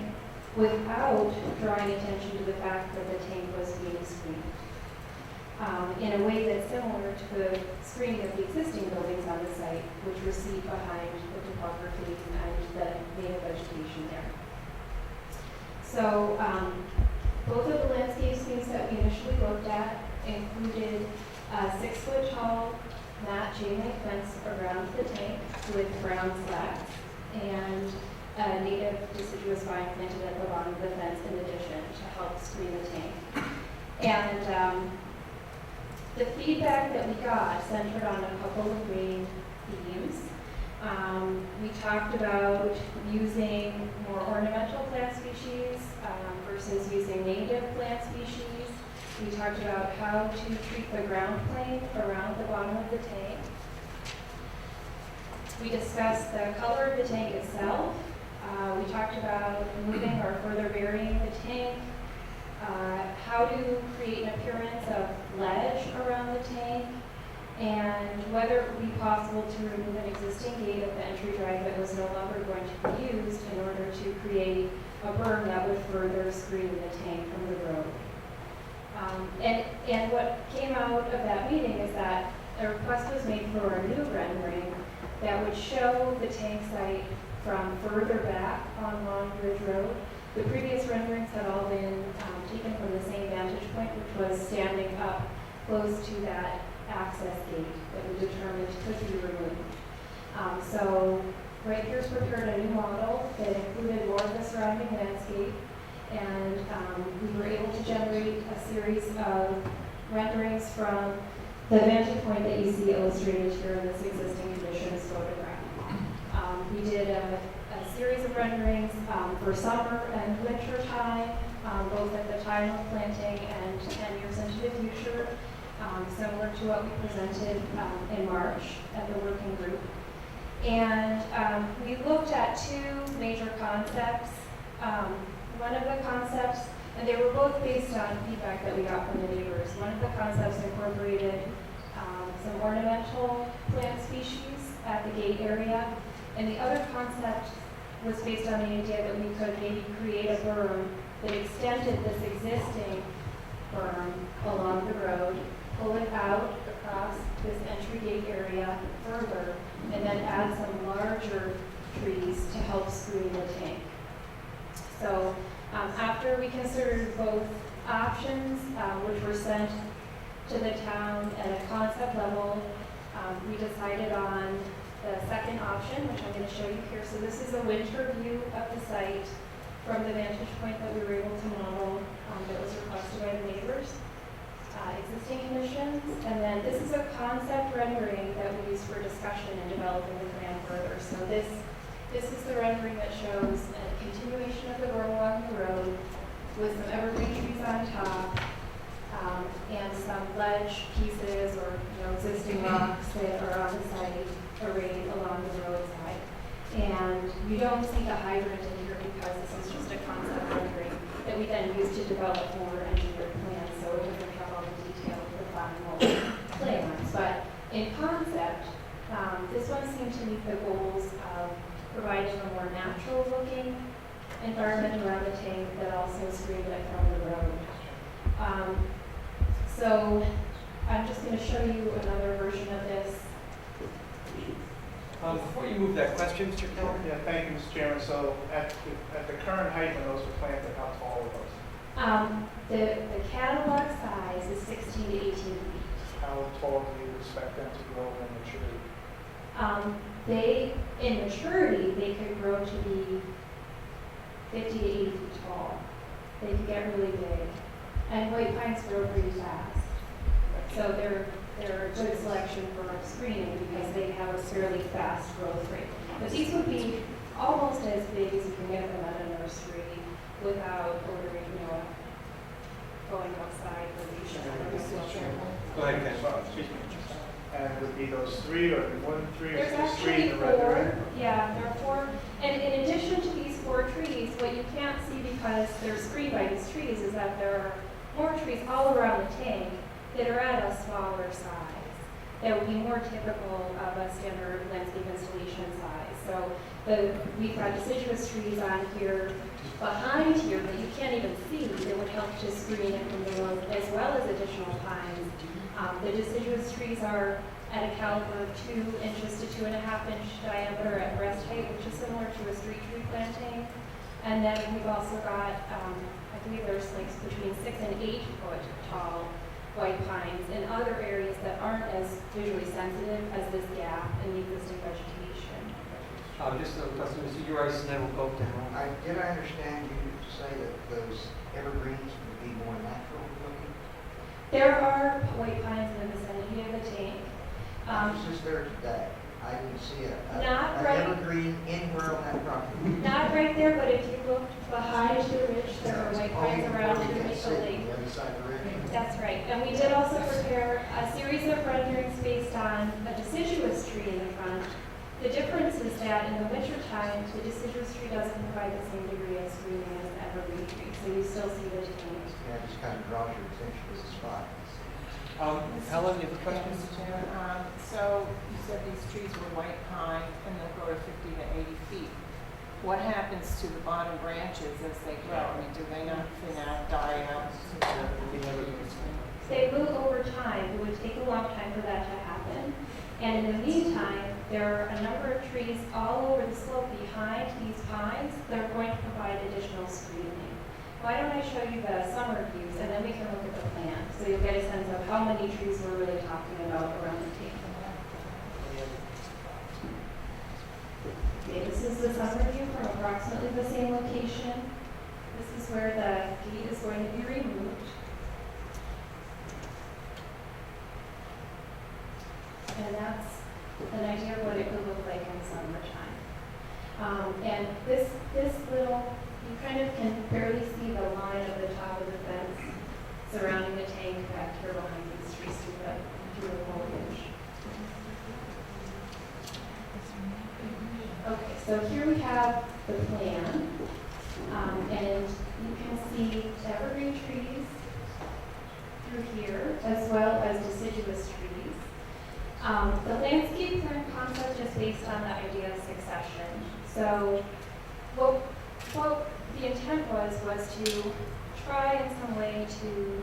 without drawing attention to the fact that the tank was being screened. In a way that's similar to the screening of the existing buildings on the site, which were seen behind the topography and the native vegetation there. So both of the landscape schemes that we initially looked at included a 6-foot tall mat chain link fence around the tank with brown slats and a native deciduous vine planted at the bottom of the fence in addition to help screen the tank. And the feedback that we got centered on a couple of main themes. We talked about using more ornamental plant species versus using native plant species. We talked about how to treat the ground plane around the bottom of the tank. We discussed the color of the tank itself. We talked about moving or further varying the tank. How to create an appearance of ledge around the tank, and whether it would be possible to remove an existing gate at the entry drive that was no longer going to be used in order to create a berm that would further screen the tank from the road. And what came out of that meeting is that a request was made for a new rendering that would show the tank site from further back on Long Bridge Road. The previous renderings had all been taken from the same vantage point, which was standing up close to that access gate that we determined could be removed. So Ray Pierce prepared a new model that included more of the surrounding landscape, and we were able to generate a series of renderings from the vantage point that you see illustrated here in this existing conditions photograph. We did a series of renderings for summer and winter time, both at the time of planting and 10 years into the future, similar to what we presented in March at the working group. And we looked at two major concepts. One of the concepts, and they were both based on feedback that we got from the neighbors. One of the concepts incorporated some ornamental plant species at the gate area, and the other concept was based on the idea that we could maybe create a berm that extended this existing berm along the road, pull it out across this entry gate area further, and then add some larger trees to help screen the tank. So after we considered both options, which were sent to the town at a concept level, we decided on the second option, which I'm going to show you here. So this is a winter view of the site from the vantage point that we were able to model that was requested by the neighbors, existing conditions. And then this is a concept rendering that we used for discussion and developing the plan further. So this is the rendering that shows a continuation of the berm along the road with some evergreen trees on top, and some ledge pieces or existing rocks that are on the site arrayed along the roadside. And you don't see the hydrant in here because this is just a concept rendering that we then use to develop more engineered plans, so it doesn't have all the detail of the final plans. But in concept, this one seemed to meet the goals of providing a more natural looking environment around the tank that also screened it from the road. So I'm just going to show you another version of this. Before you move that question, Mr. Keller? Yeah, thank you, Mr. Chairman. So at the current height when those were planted, how tall were those? The catalog size is 16 to 18 feet. How tall do you expect them to grow when maturity? In maturity, they could grow to be 50 to 80 feet tall. They could get really big. And white pines grow pretty fast. So they're a good selection for screening because they have a fairly fast growth rate. But these would be almost as big as you can get them at a nursery without ordering, going outside for the Go ahead, Ken. Excuse me. And would be those three or more than three, or There's just three actually in the rendering? 4. Yeah, there are 4. And in addition to these 4 trees, what you can't see because they're screened by these trees is that there are more trees all around the tank that are at a smaller size. That would be more typical of a standard landscape installation size. So we've got deciduous trees on here, behind here, that you can't even see, that would help to screen it from the road, as well as additional pines. The deciduous trees are at a caliber of 2 inches to 2.5 inch diameter at breast height, which is similar to a street tree planting. And then we've also got, I believe there's like between 6 and 8 foot tall white pines in other areas that aren't as visually sensitive as this gap in the existing vegetation. Just a question, Mr. Urice, and then we'll go to him. Did I understand you to say that those evergreens would be more natural looking? There are white pines in the vicinity of the tank. I was just there today. I didn't see Not an right- evergreen anywhere on that property. Not right there, but if you look behind the ridge, there are white pines around to underneath the lake. The other side of the ridge. That's right. And we did also prepare a series of renderings based on a deciduous tree in the front. The difference is that in the wintertime, the deciduous tree doesn't provide the same degree of screening as the evergreen tree, so you still see the tank. Yeah, it just kind of draws your attention to the spot. Helen, you have a question? Mr. Chairman, so you said these trees were white pine and they'll grow to 50 to 80 feet. What happens to the bottom branches as they grow? I mean, do they not thin out, die out? They will over time. It would take a long time for that to happen. And in the meantime, there are a number of trees all over the slope behind these pines that are going to provide additional screening. Why don't I show you the summer views, and then we can look at the plan, so you'll get a sense of how many trees we're really talking about around the tank. Okay, this is the summer view from approximately the same location. This is where the gate is going to be removed. And that's an idea of what it could look like in summertime. And this little, you kind of can barely see the line of the top of the fence surrounding the tank back here behind these trees through the foliage. Okay, so here we have the plan, and you can see evergreen trees through here, as well as deciduous trees. The landscape plan concept is based on the idea of succession. So what the intent was to try in some way to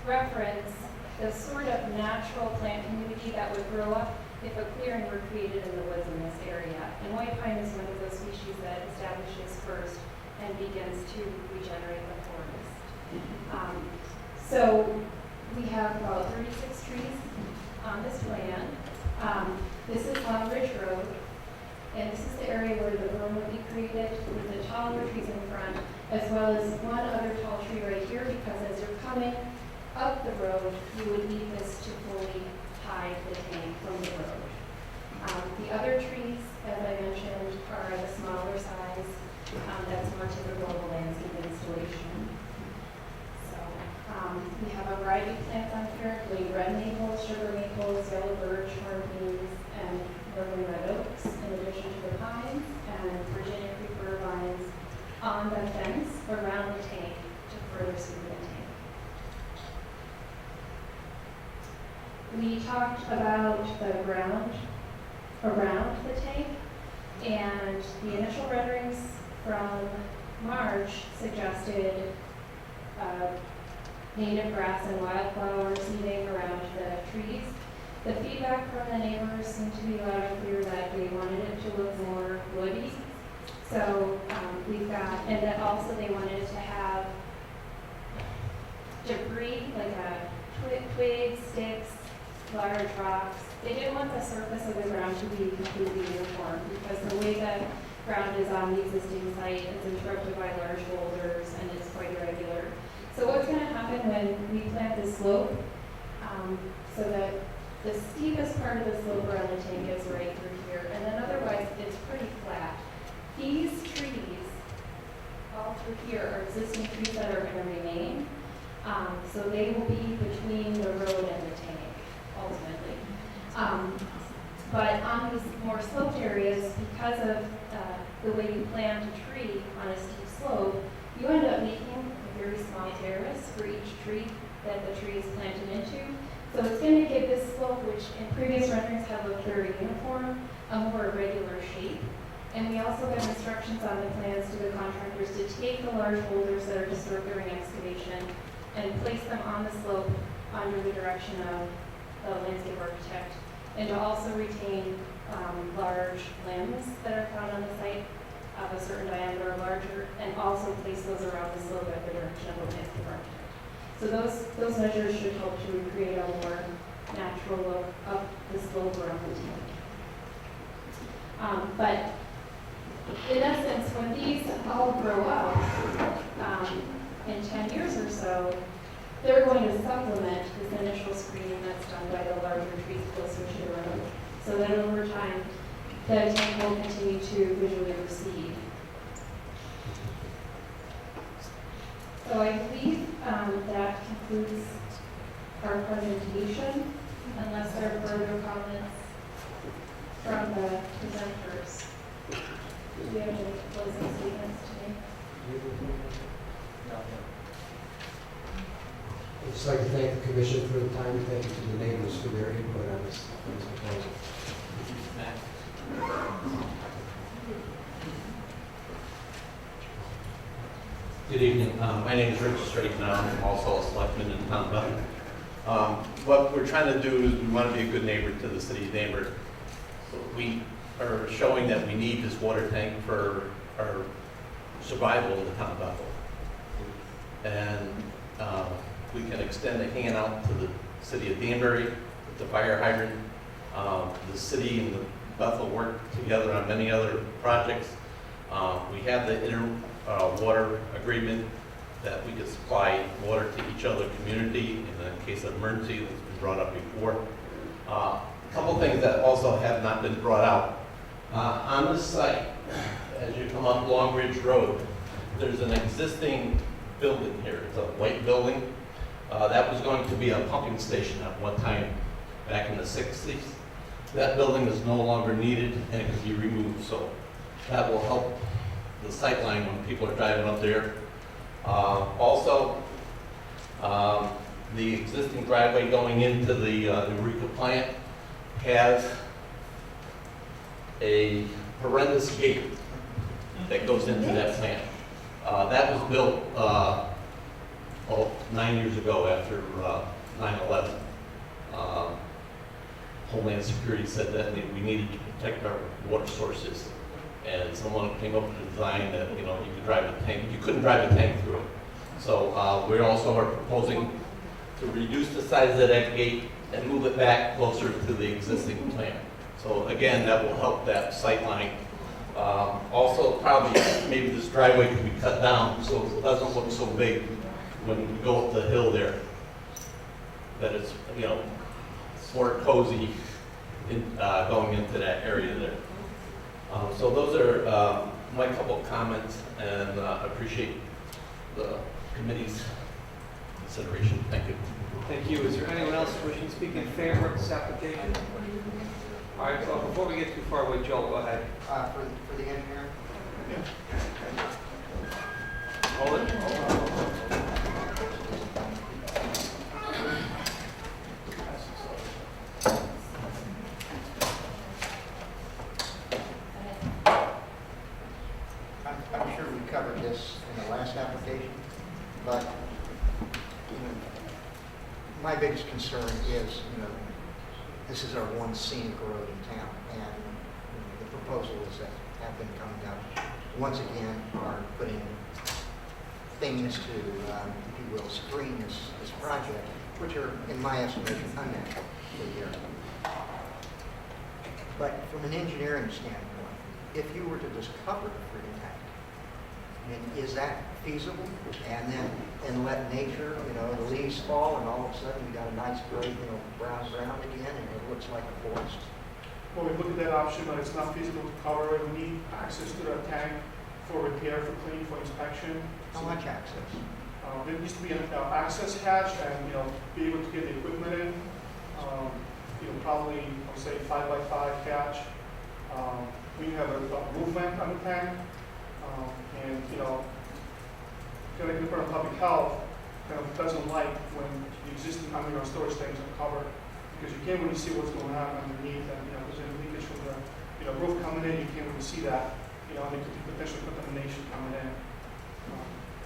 reference the sort of natural plant community that would grow up if a clearing were created in the woods in this area. And white pine is one of those species that establishes first and begins to regenerate the forest. So we have about 36 trees on this plan. This is Long Ridge Road, and this is the area where the berm would be created with the taller trees in front, as well as one other tall tree right here, because as you're coming up the road, you would need this to fully hide the tank from the road. The other trees, as I mentioned, are the smaller size. That's more typical of a landscape installation. So we have a variety of plants on here, including red maples, sugar maples, yellow birch, hornbeams, and northern red oaks, in addition to the pines and Virginia creeper vines on the fence around the tank to further screen the tank. We talked about the ground around the tank, and the initial renderings from March suggested native grass and wildflower seeding around the trees. The feedback from the neighbors seemed to be loud and clear that they wanted it to look more woody. So we've got, and that also they wanted to have debris, like twigs, sticks, large rocks. They didn't want the surface of the ground to be completely uniform, because the way the ground is on the existing site is interrupted by large boulders and it's quite irregular. So what's going to happen when we plant this slope, so that the steepest part of the slope around the tank is right through here, and then otherwise it's pretty flat. These trees, all through here, are existing trees that are going to remain. So they will be between the road and the tank, ultimately. But on these more sloped areas, because of the way you plant a tree on a steep slope, you end up making a very small terrace for each tree that the tree is planted into. So it's going to give this slope, which in previous renderings have looked very uniform, a more irregular shape. And we also have instructions on the plans to the contractors to take the large boulders that are disturbed during excavation and place them on the slope under the direction of the landscape architect, and to also retain large limbs that are found on the site of a certain diameter or larger, and also place those around the slope at the direction of the landscape architect. So those measures should help to recreate a more natural look of the slope around the tank. But in essence, when these all grow up in 10 years or so, they're going to supplement this initial screening that's done by the larger trees closer to the road, so that over time, the tank will continue to visually recede. So I believe that concludes our presentation, unless there are further comments from the presenters. Do we have any closing statements today? I'd just like to thank the commission for the time, and thank you to the neighbors for their input on this proposal. Good evening. My name is Richard Straight, and I'm also a selectman in town of Bethel. What we're trying to do is we want to be a good neighbor to the city of Danbury. So we are showing that we need this water tank for our survival in the town of Bethel. And we can extend a hand out to the city of Danbury with the fire hydrant. The city and the Bethel work together on many other projects. We have the water agreement that we could supply water to each other community in the case of emergency that's been brought up before. A couple things that also have not been brought out. On this site, as you come up Long Ridge Road, there's an existing building here. It's a white building. That was going to be a pumping station at one time back in the 60s. That building is no longer needed and it can be removed, so that will help the sight line when people are driving up there. Also, the existing driveway going into the Eureka plant has a horrendous gate that goes into that plant. That was built 9 years ago after 9/11. Homeland Security said that we needed to protect our water sources, and someone came up with a design that you could drive a tank. You couldn't drive a tank through it. So we also are proposing to reduce the size of that gate and move it back closer to the existing plant. So again, that will help that sight line. Also, probably maybe this driveway can be cut down so it doesn't look so big when you go up the hill there. That it's more cozy going into that area there. So those are my couple of comments, and I appreciate the committee's consideration. Thank you. Thank you. Is there anyone else wishing to speak in favor of this application? All right, so before we get too far away, Joel, go ahead. For the engineer? Hold it. I'm sure we covered this in the last application, but my biggest concern is, this is our one scenic road in town, and the proposals that have been coming up, once again, are putting things to, if you will, screen this project, which are, in my estimation, unnatural here. But from an engineering standpoint, if you were to just cover the freaking tank, is that feasible? And let nature, the leaves fall, and all of a sudden you got a nice great, brown ground again, and it looks like a forest. Well, we looked at that option, but it's not feasible to cover it. We need access to the tank for repair, for cleaning, for inspection. How much access? There needs to be an access hatch and, be able to get the equipment in. Probably, I would say 5x5 hatch. We have a roof vent on the tank. And, Connecticut Department of Public Health kind of doesn't like when the existing underground storage tanks are covered, because you can't really see what's going on underneath, and, there's any leakage from the, roof coming in, you can't really see that, and there could be potential contamination coming in.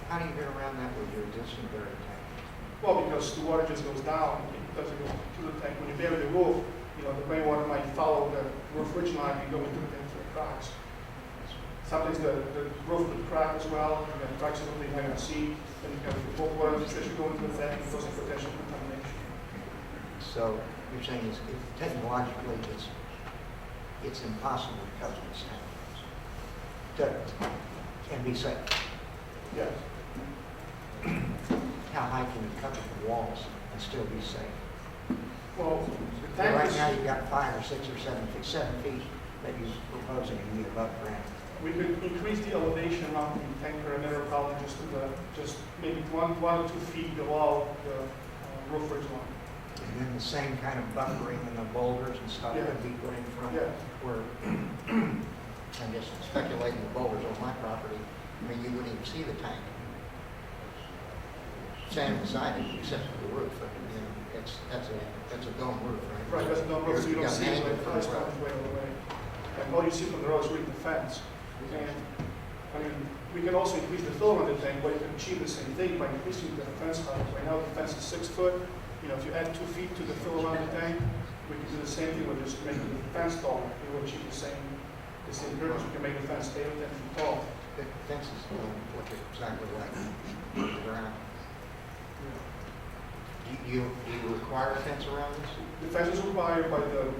How do you get around that with your existing buried tank? Well, because the water just goes down, it doesn't go to the tank. When you bury the roof, the rainwater might follow the roof ridge line and go into the cracks. Sometimes the roof would crack as well, you have cracks in the behind the seat, and you have water infiltration going into the tank and causing potential contamination. So you're saying technologically it's impossible to cover this tank and be safe? Yes. How high can you cover the walls and still be safe? Well, the tank Right is, now you've got 5 or 6 or 7 feet that you're proposing to be above ground. we could increase the elevation around the tank perimeter, probably just maybe 1 or 2 feet below the roof ridge line. And then the same kind of buffering and the boulders and stuff Yeah. could be put in front Yeah. where, I'm just speculating the boulders on my property, you wouldn't even see the tank. Sand beside it, except for the roof. That's a dome roof, right? Right, that's no roof, so you You've don't got see an it angle like from price the point road. way away. And all you see from the road is really the fence. And, we can also increase the fill around the tank, but you can achieve the same thing by increasing the fence height. Right now, the fence is 6 foot. If you add 2 feet to the fill around the tank, we can do the same thing with just making the fence taller. We will achieve the same purpose. We can make the fence stay 10 feet tall. The fence is look exactly like the ground. Do you require a fence around this? The fence is required by the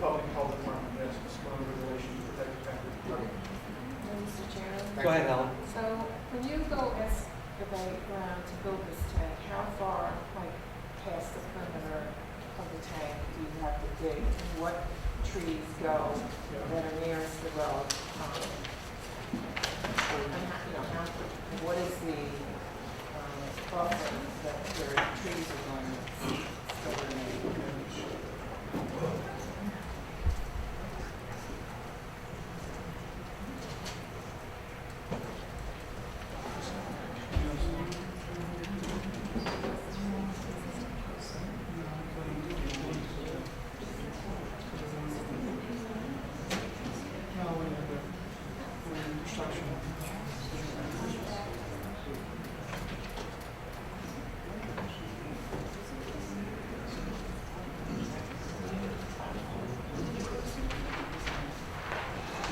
public health department. Yes, it's one of the regulations to protect the tank. Okay. Mr. Chairman? Go ahead, Helen. So when you go excavate ground to build this tank, how far, past the perimeter of the tank do you have to dig? And what trees go that are nearest the road? What is the buffer that your trees are going to still remain?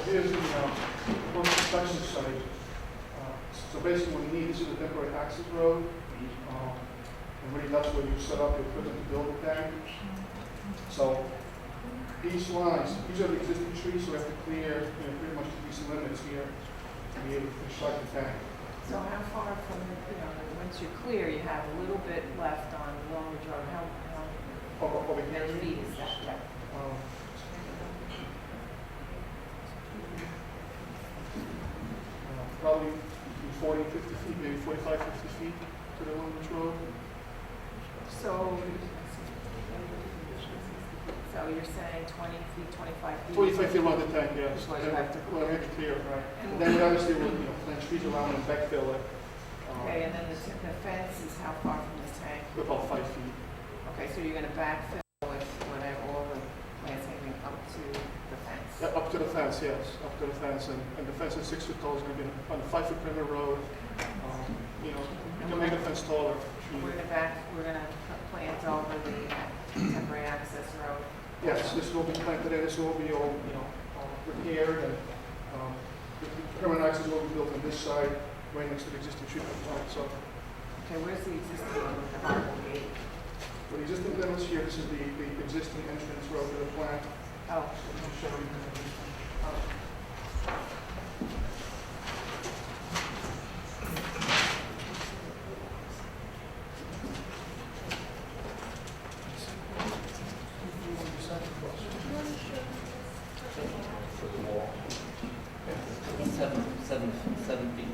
Here's the construction site. So basically what you need, this is a temporary access road. And really that's where you set up your equipment to build the tank. So these lines, these are the existing trees, so we have to clear, pretty much these limits here to be able to construct the tank. So how far from, once you're clear, you have a little bit left on Long Ridge Road. How Over here, many feet is that? Yeah. Probably 40, 50 feet, maybe 45, 50 feet to the Long Ridge Road. So you're saying 20 feet, 25 feet? 25 feet around the tank, yes. That's what you have to Well, we have to clear, right. And- And then we obviously will, plant trees around and backfill it. Okay, and then the fence is how far from the tank? About 5 feet. Okay, so you're going to backfill with whatever, all the landscaping up to the fence? Yeah, up to the fence, yes, up to the fence. And the fence is 6 foot tall, it's going to be on a 5 foot perimeter road. You can make the fence taller. We're going to plant over the temporary access road? Yes, this will be planted in, this will be all, repaired, and the permanent access will be built on this side, right next to the existing treatment plant, so. Okay, where's the existing one with the harbor gate? For the existing limits here, this is the existing entrance road to the plant. Oh, I'll just show you. For the wall. 7 feet.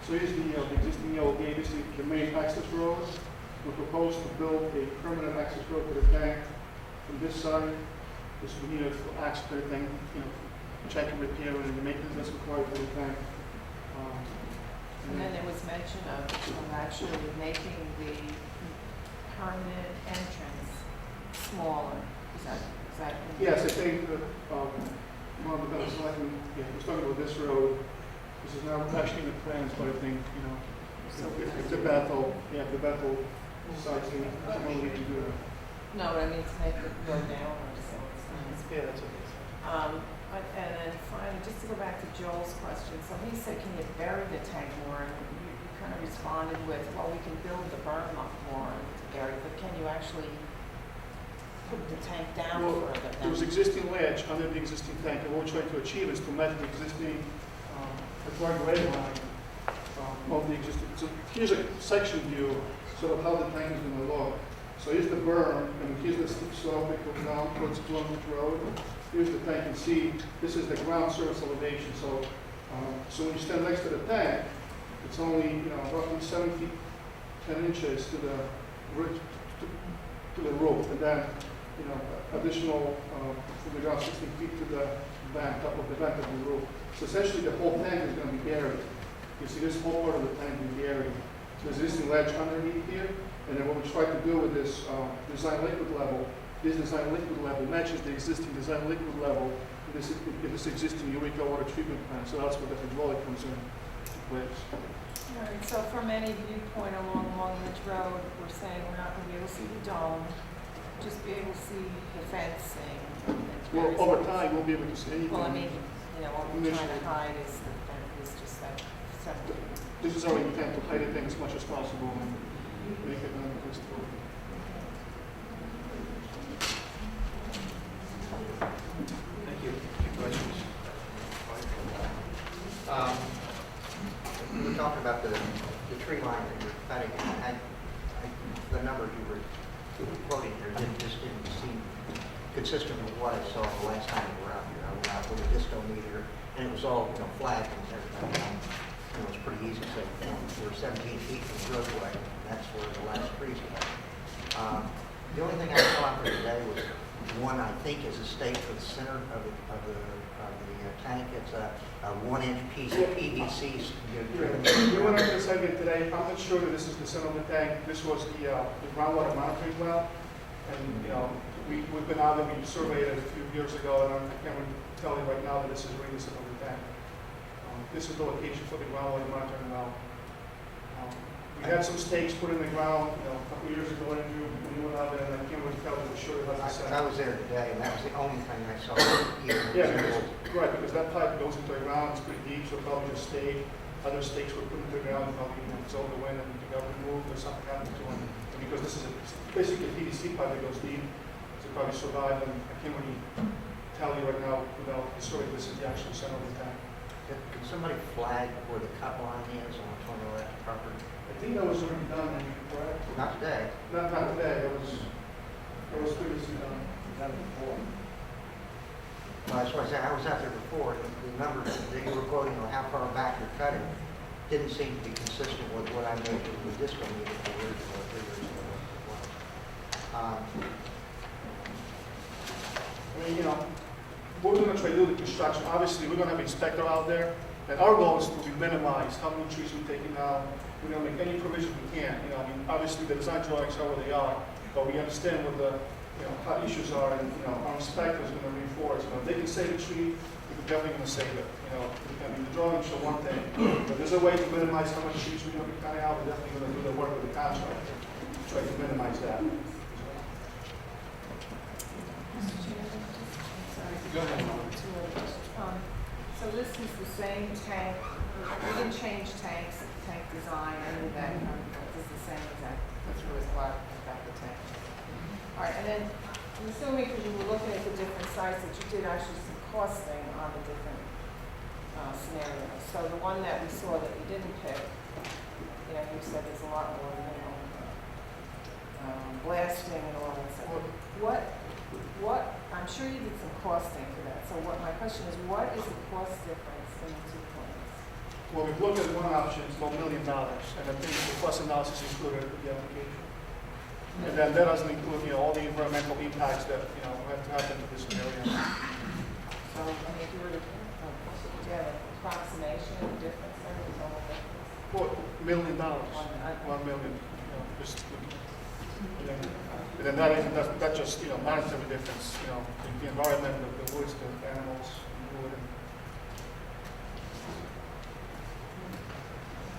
So here's the existing yellow gate, this is the main access road. We propose to build a permanent access road to the tank from this side. This will be needed for access to everything, check and repair and the maintenance that's required for the tank. and then there was mention of actually making the permanent entrance smaller. Is that? Yes, I think that, one of the selectmen, was talking about this road. This is now actually in the plans, but I think, So if the Bethel, the Bethel site, someone we can do that. No, but I mean to make it go down or so it's nice. Yeah, that's okay. And then finally, just to go back to Joel's question, so he said, can you bury the tank more? And you kind of responded with, well, we can build the berm up more to bury, but can you actually put the tank down Well, further? there was existing ledge under the existing tank, and what we're trying to achieve is to match the existing required grade line of the existing. So here's a section view, sort of how the tank is going to look. So here's the berm, and here's the steep slope that goes down towards Long Ridge Road. Here's the tank, and see, this is the ground surface elevation. So, so when you stand next to the tank, it's only roughly 7 feet 10 inches to the ridge, to the roof, and then additional from the ground 16 feet to the bank, top of the bank of the roof. So essentially, the whole tank is going to be buried. You see, this whole part of the tank will be buried. So there's existing ledge underneath here, and then what we try to do with this design liquid level, this design liquid level matches the existing design liquid level in this existing Eureka water treatment plant. So that's where the hydraulic comes in place. All right, so from any viewpoint along Long Ridge Road, we're saying we're not going to be able to see the dome, just be able to see the fencing. Well, over time, we'll be able to see anything. Well, I mean, what we're trying to hide is the fence, is just that separate. This is our intent to hide it as much as possible and make it non-visible. Thank you. Questions? We were talking talking about the tree line that you're cutting, the numbers you were quoting here just didn't seem consistent with what I saw the last time we were out here. I went out with a disco meter, and it was all, flagged and everything. It was pretty easy to say, we're 17 feet from the roadway, and that's where the last trees are. The only thing I saw out there today was one, I think, is a stake for the center of the tank. It's a 1-inch piece of PVC. We went out to the site today. I'm not sure that this is the center of the tank. This was the groundwater monitoring well. And, we've been out there, we surveyed it a few years ago, and I can't really tell you right now that this is really the center of the tank. This is the location for the groundwater monitoring well. We had some stakes put in the ground, a couple of years ago, when you went out there, and I can't really tell you for sure about the center. I was there today, and that was the only thing I saw. Yeah, because that pipe goes into the ground, it's pretty deep, so it probably just stayed. Other stakes were put into the ground, probably absorbed the wind and got removed or something happened to them. And because this is basically a PVC pipe that goes deep, so it probably survived, and I can't really tell you right now without destroying this is the actual center of the tank. Can somebody flag where the cut line is on the Tornado property? I think that was already done, maybe, correct? Not today. Not today, it was previously done. Well, that's what I said. I was out there before. The numbers that you were quoting on how far back you're cutting didn't seem to be consistent with what I measured with disco meter 4 years ago, 3 years ago. What we're going to try to do with the construction, obviously, we're going to have an inspector out there, and our goal is to minimize how many trees we're taking down. We're going to make any provision we can. Obviously, the design drawings are where they are, but we understand what the how issues are, and our inspector is going to reinforce. If they can save a tree, we're definitely going to save it. The drawings show one thing, but there's a way to minimize how many trees we're going to be cutting out. We're definitely going to do the work with the contractor to try to minimize that. Go ahead. So this is the same tank, we didn't change tank design, any of that, this is the same exact, that's what was black about the tank. All right, and then I'm assuming because you were looking at the different sites that you did actually some costing on the different scenarios. So the one that we saw that you didn't pick, you said there's a lot more, blasting and all that stuff. What, I'm sure you did some costing for that. So my question is, what is the cost difference in the two plans? Well, we've looked at one option, it's about $1 million, and I think the cost analysis included with the application. And then that doesn't include, all the environmental impacts that, have to happen to this area. So, if you were to, do you have an approximation of the difference there, the total difference? Well, $1 million, $1 million, just, and then that's just, monetary difference, the environment, the woods, the animals, the wood.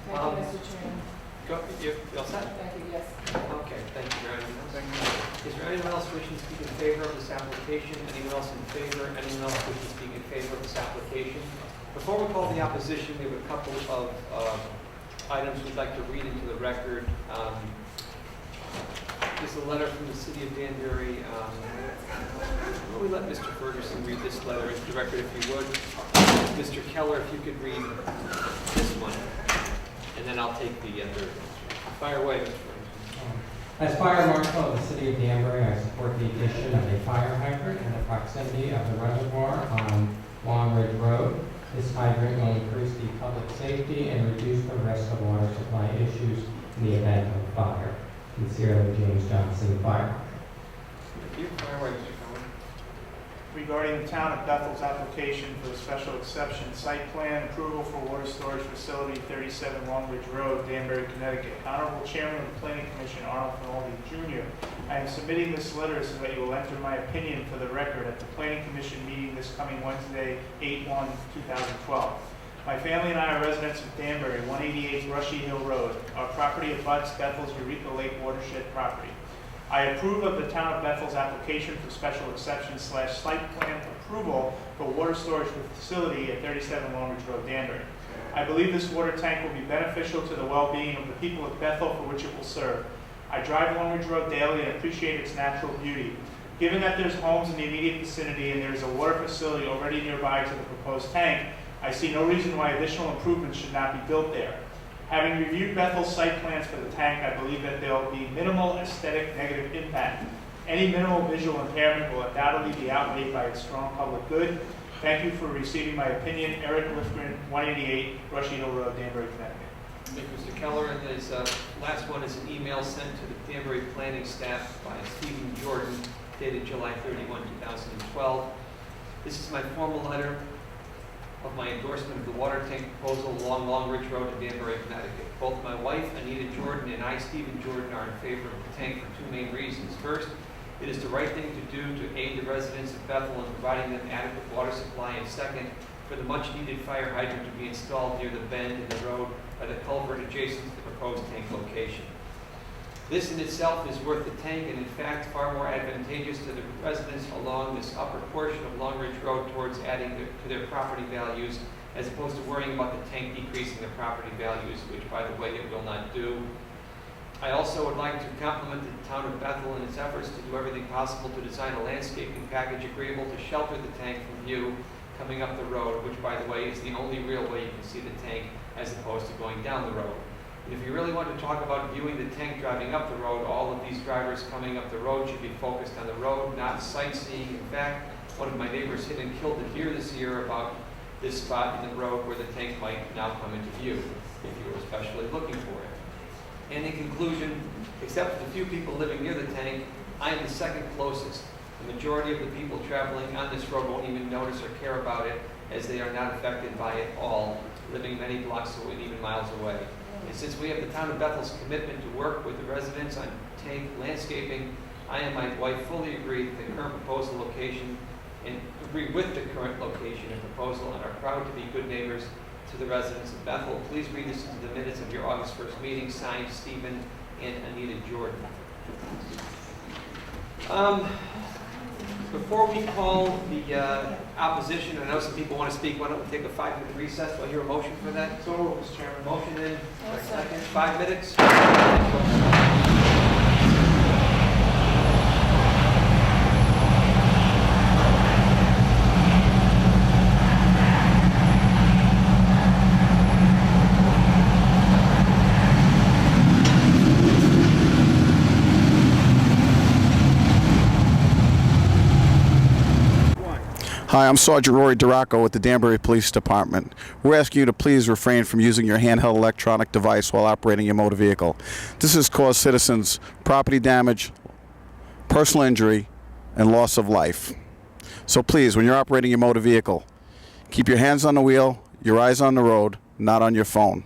Thank you, Mr. Chairman. You all set? Thank you, yes. Okay, thank you. Is there anyone else wishing to speak in favor of this application? Anyone else in favor? Anyone else wishing to speak in favor of this application? Before we call the opposition, we have a couple of items we'd like to read into the record. This is a letter from the city of Danbury. Will we let Mr. Ferguson read this letter into the record, if you would? Mr. Keller, if you could read this one, and then I'll take the other. Fire away, Mr. Ferguson. As fire marshal of the city of Danbury, I support the addition of a fire hydrant in the proximity of the reservoir on Long Ridge Road. This hydrant will increase the public safety and reduce the risk of water supply issues in the event of a fire. Sincerely, James Johnson, Fire Marshal. Thank you. Fire away, Mr. Keller. Regarding the town of Bethel's application for a special exception site plan approval for water storage facility 37 Long Ridge Road, Danbury, Connecticut. Honorable Chairman of the Planning Commission, Arnold Finaldi Jr. I am submitting this letter so that you will enter my opinion for the record at the Planning Commission meeting this coming Wednesday, 8/1/2012. My family and I are residents of Danbury, 188 Rushy Hill Road. Our property abuts Bethel's Eureka Lake watershed property. I approve of the town of Bethel's application for special exception / site plan approval for water storage facility at 37 Long Ridge Road, Danbury. I believe this water tank will be beneficial to the well-being of the people of Bethel for which it will serve. I drive Long Ridge Road daily and appreciate its natural beauty. Given that there's homes in the immediate vicinity and there's a water facility already nearby to the proposed tank, I see no reason why additional improvements should not be built there. Having reviewed Bethel's site plans for the tank, I believe that there will be minimal aesthetic negative impact. Any minimal visual impairment will undoubtedly be outweighed by its strong public good. Thank you for receiving my opinion. Eric Lifgren, 188 Brushy Hill Road, Danbury, Connecticut. Thank you, Mr. Keller. And his last one is an email sent to the Danbury Planning staff by Stephen Jordan, dated July 31, 2012. This is my formal letter of my endorsement of the water tank proposal along Long Ridge Road in Danbury, Connecticut. Both my wife, Anita Jordan, and I, Stephen Jordan, are in favor of the tank for two main reasons. First, it is the right thing to do to aid the residents of Bethel in providing them adequate water supply. And second, for the much-needed fire hydrant to be installed near the bend in the road by the culvert adjacent to the proposed tank location. This in itself is worth the tank, and in fact far more advantageous to the residents along this upper portion of Long Ridge Road towards adding to their property values, as opposed to worrying about the tank decreasing their property values, which by the way it will not do. I also would like to compliment the town of Bethel in its efforts to do everything possible to design a landscaping package agreeable to shelter the tank from view coming up the road, which by the way is the only real way you can see the tank as opposed to going down the road. If you really want to talk about viewing the tank driving up the road, all of these drivers coming up the road should be focused on the road, not sightseeing. In fact, one of my neighbors hit and killed a deer this year about this spot in the road where the tank might now come into view, if you were especially looking for it. And in conclusion, except for the few people living near the tank, I am the second closest. The majority of the people traveling on this road won't even notice or care about it, as they are not affected by it all, living many blocks away and even miles away. And since we have the town of Bethel's commitment to work with the residents on tank landscaping, I and my wife fully agree with the current proposal location and agree with the current location and proposal and are proud to be good neighbors to the residents of Bethel. Please read this into the minutes of your August 1st meeting, signed Stephen and Anita Jordan. Before we call the opposition, I know some people want to speak. Why don't we take a 5-minute recess? Do I hear a motion for that? So, Mr. Chairman. Motion in, Yes, sir. second, 5 minutes. Hi, I'm Sergeant Rory Duraco with the Danbury Police Department. We're asking you to please refrain from using your handheld electronic device while operating your motor vehicle. This has caused citizens property damage, personal injury, and loss of life. So please, when you're operating your motor vehicle, keep your hands on the wheel, your eyes on the road, not on your phone.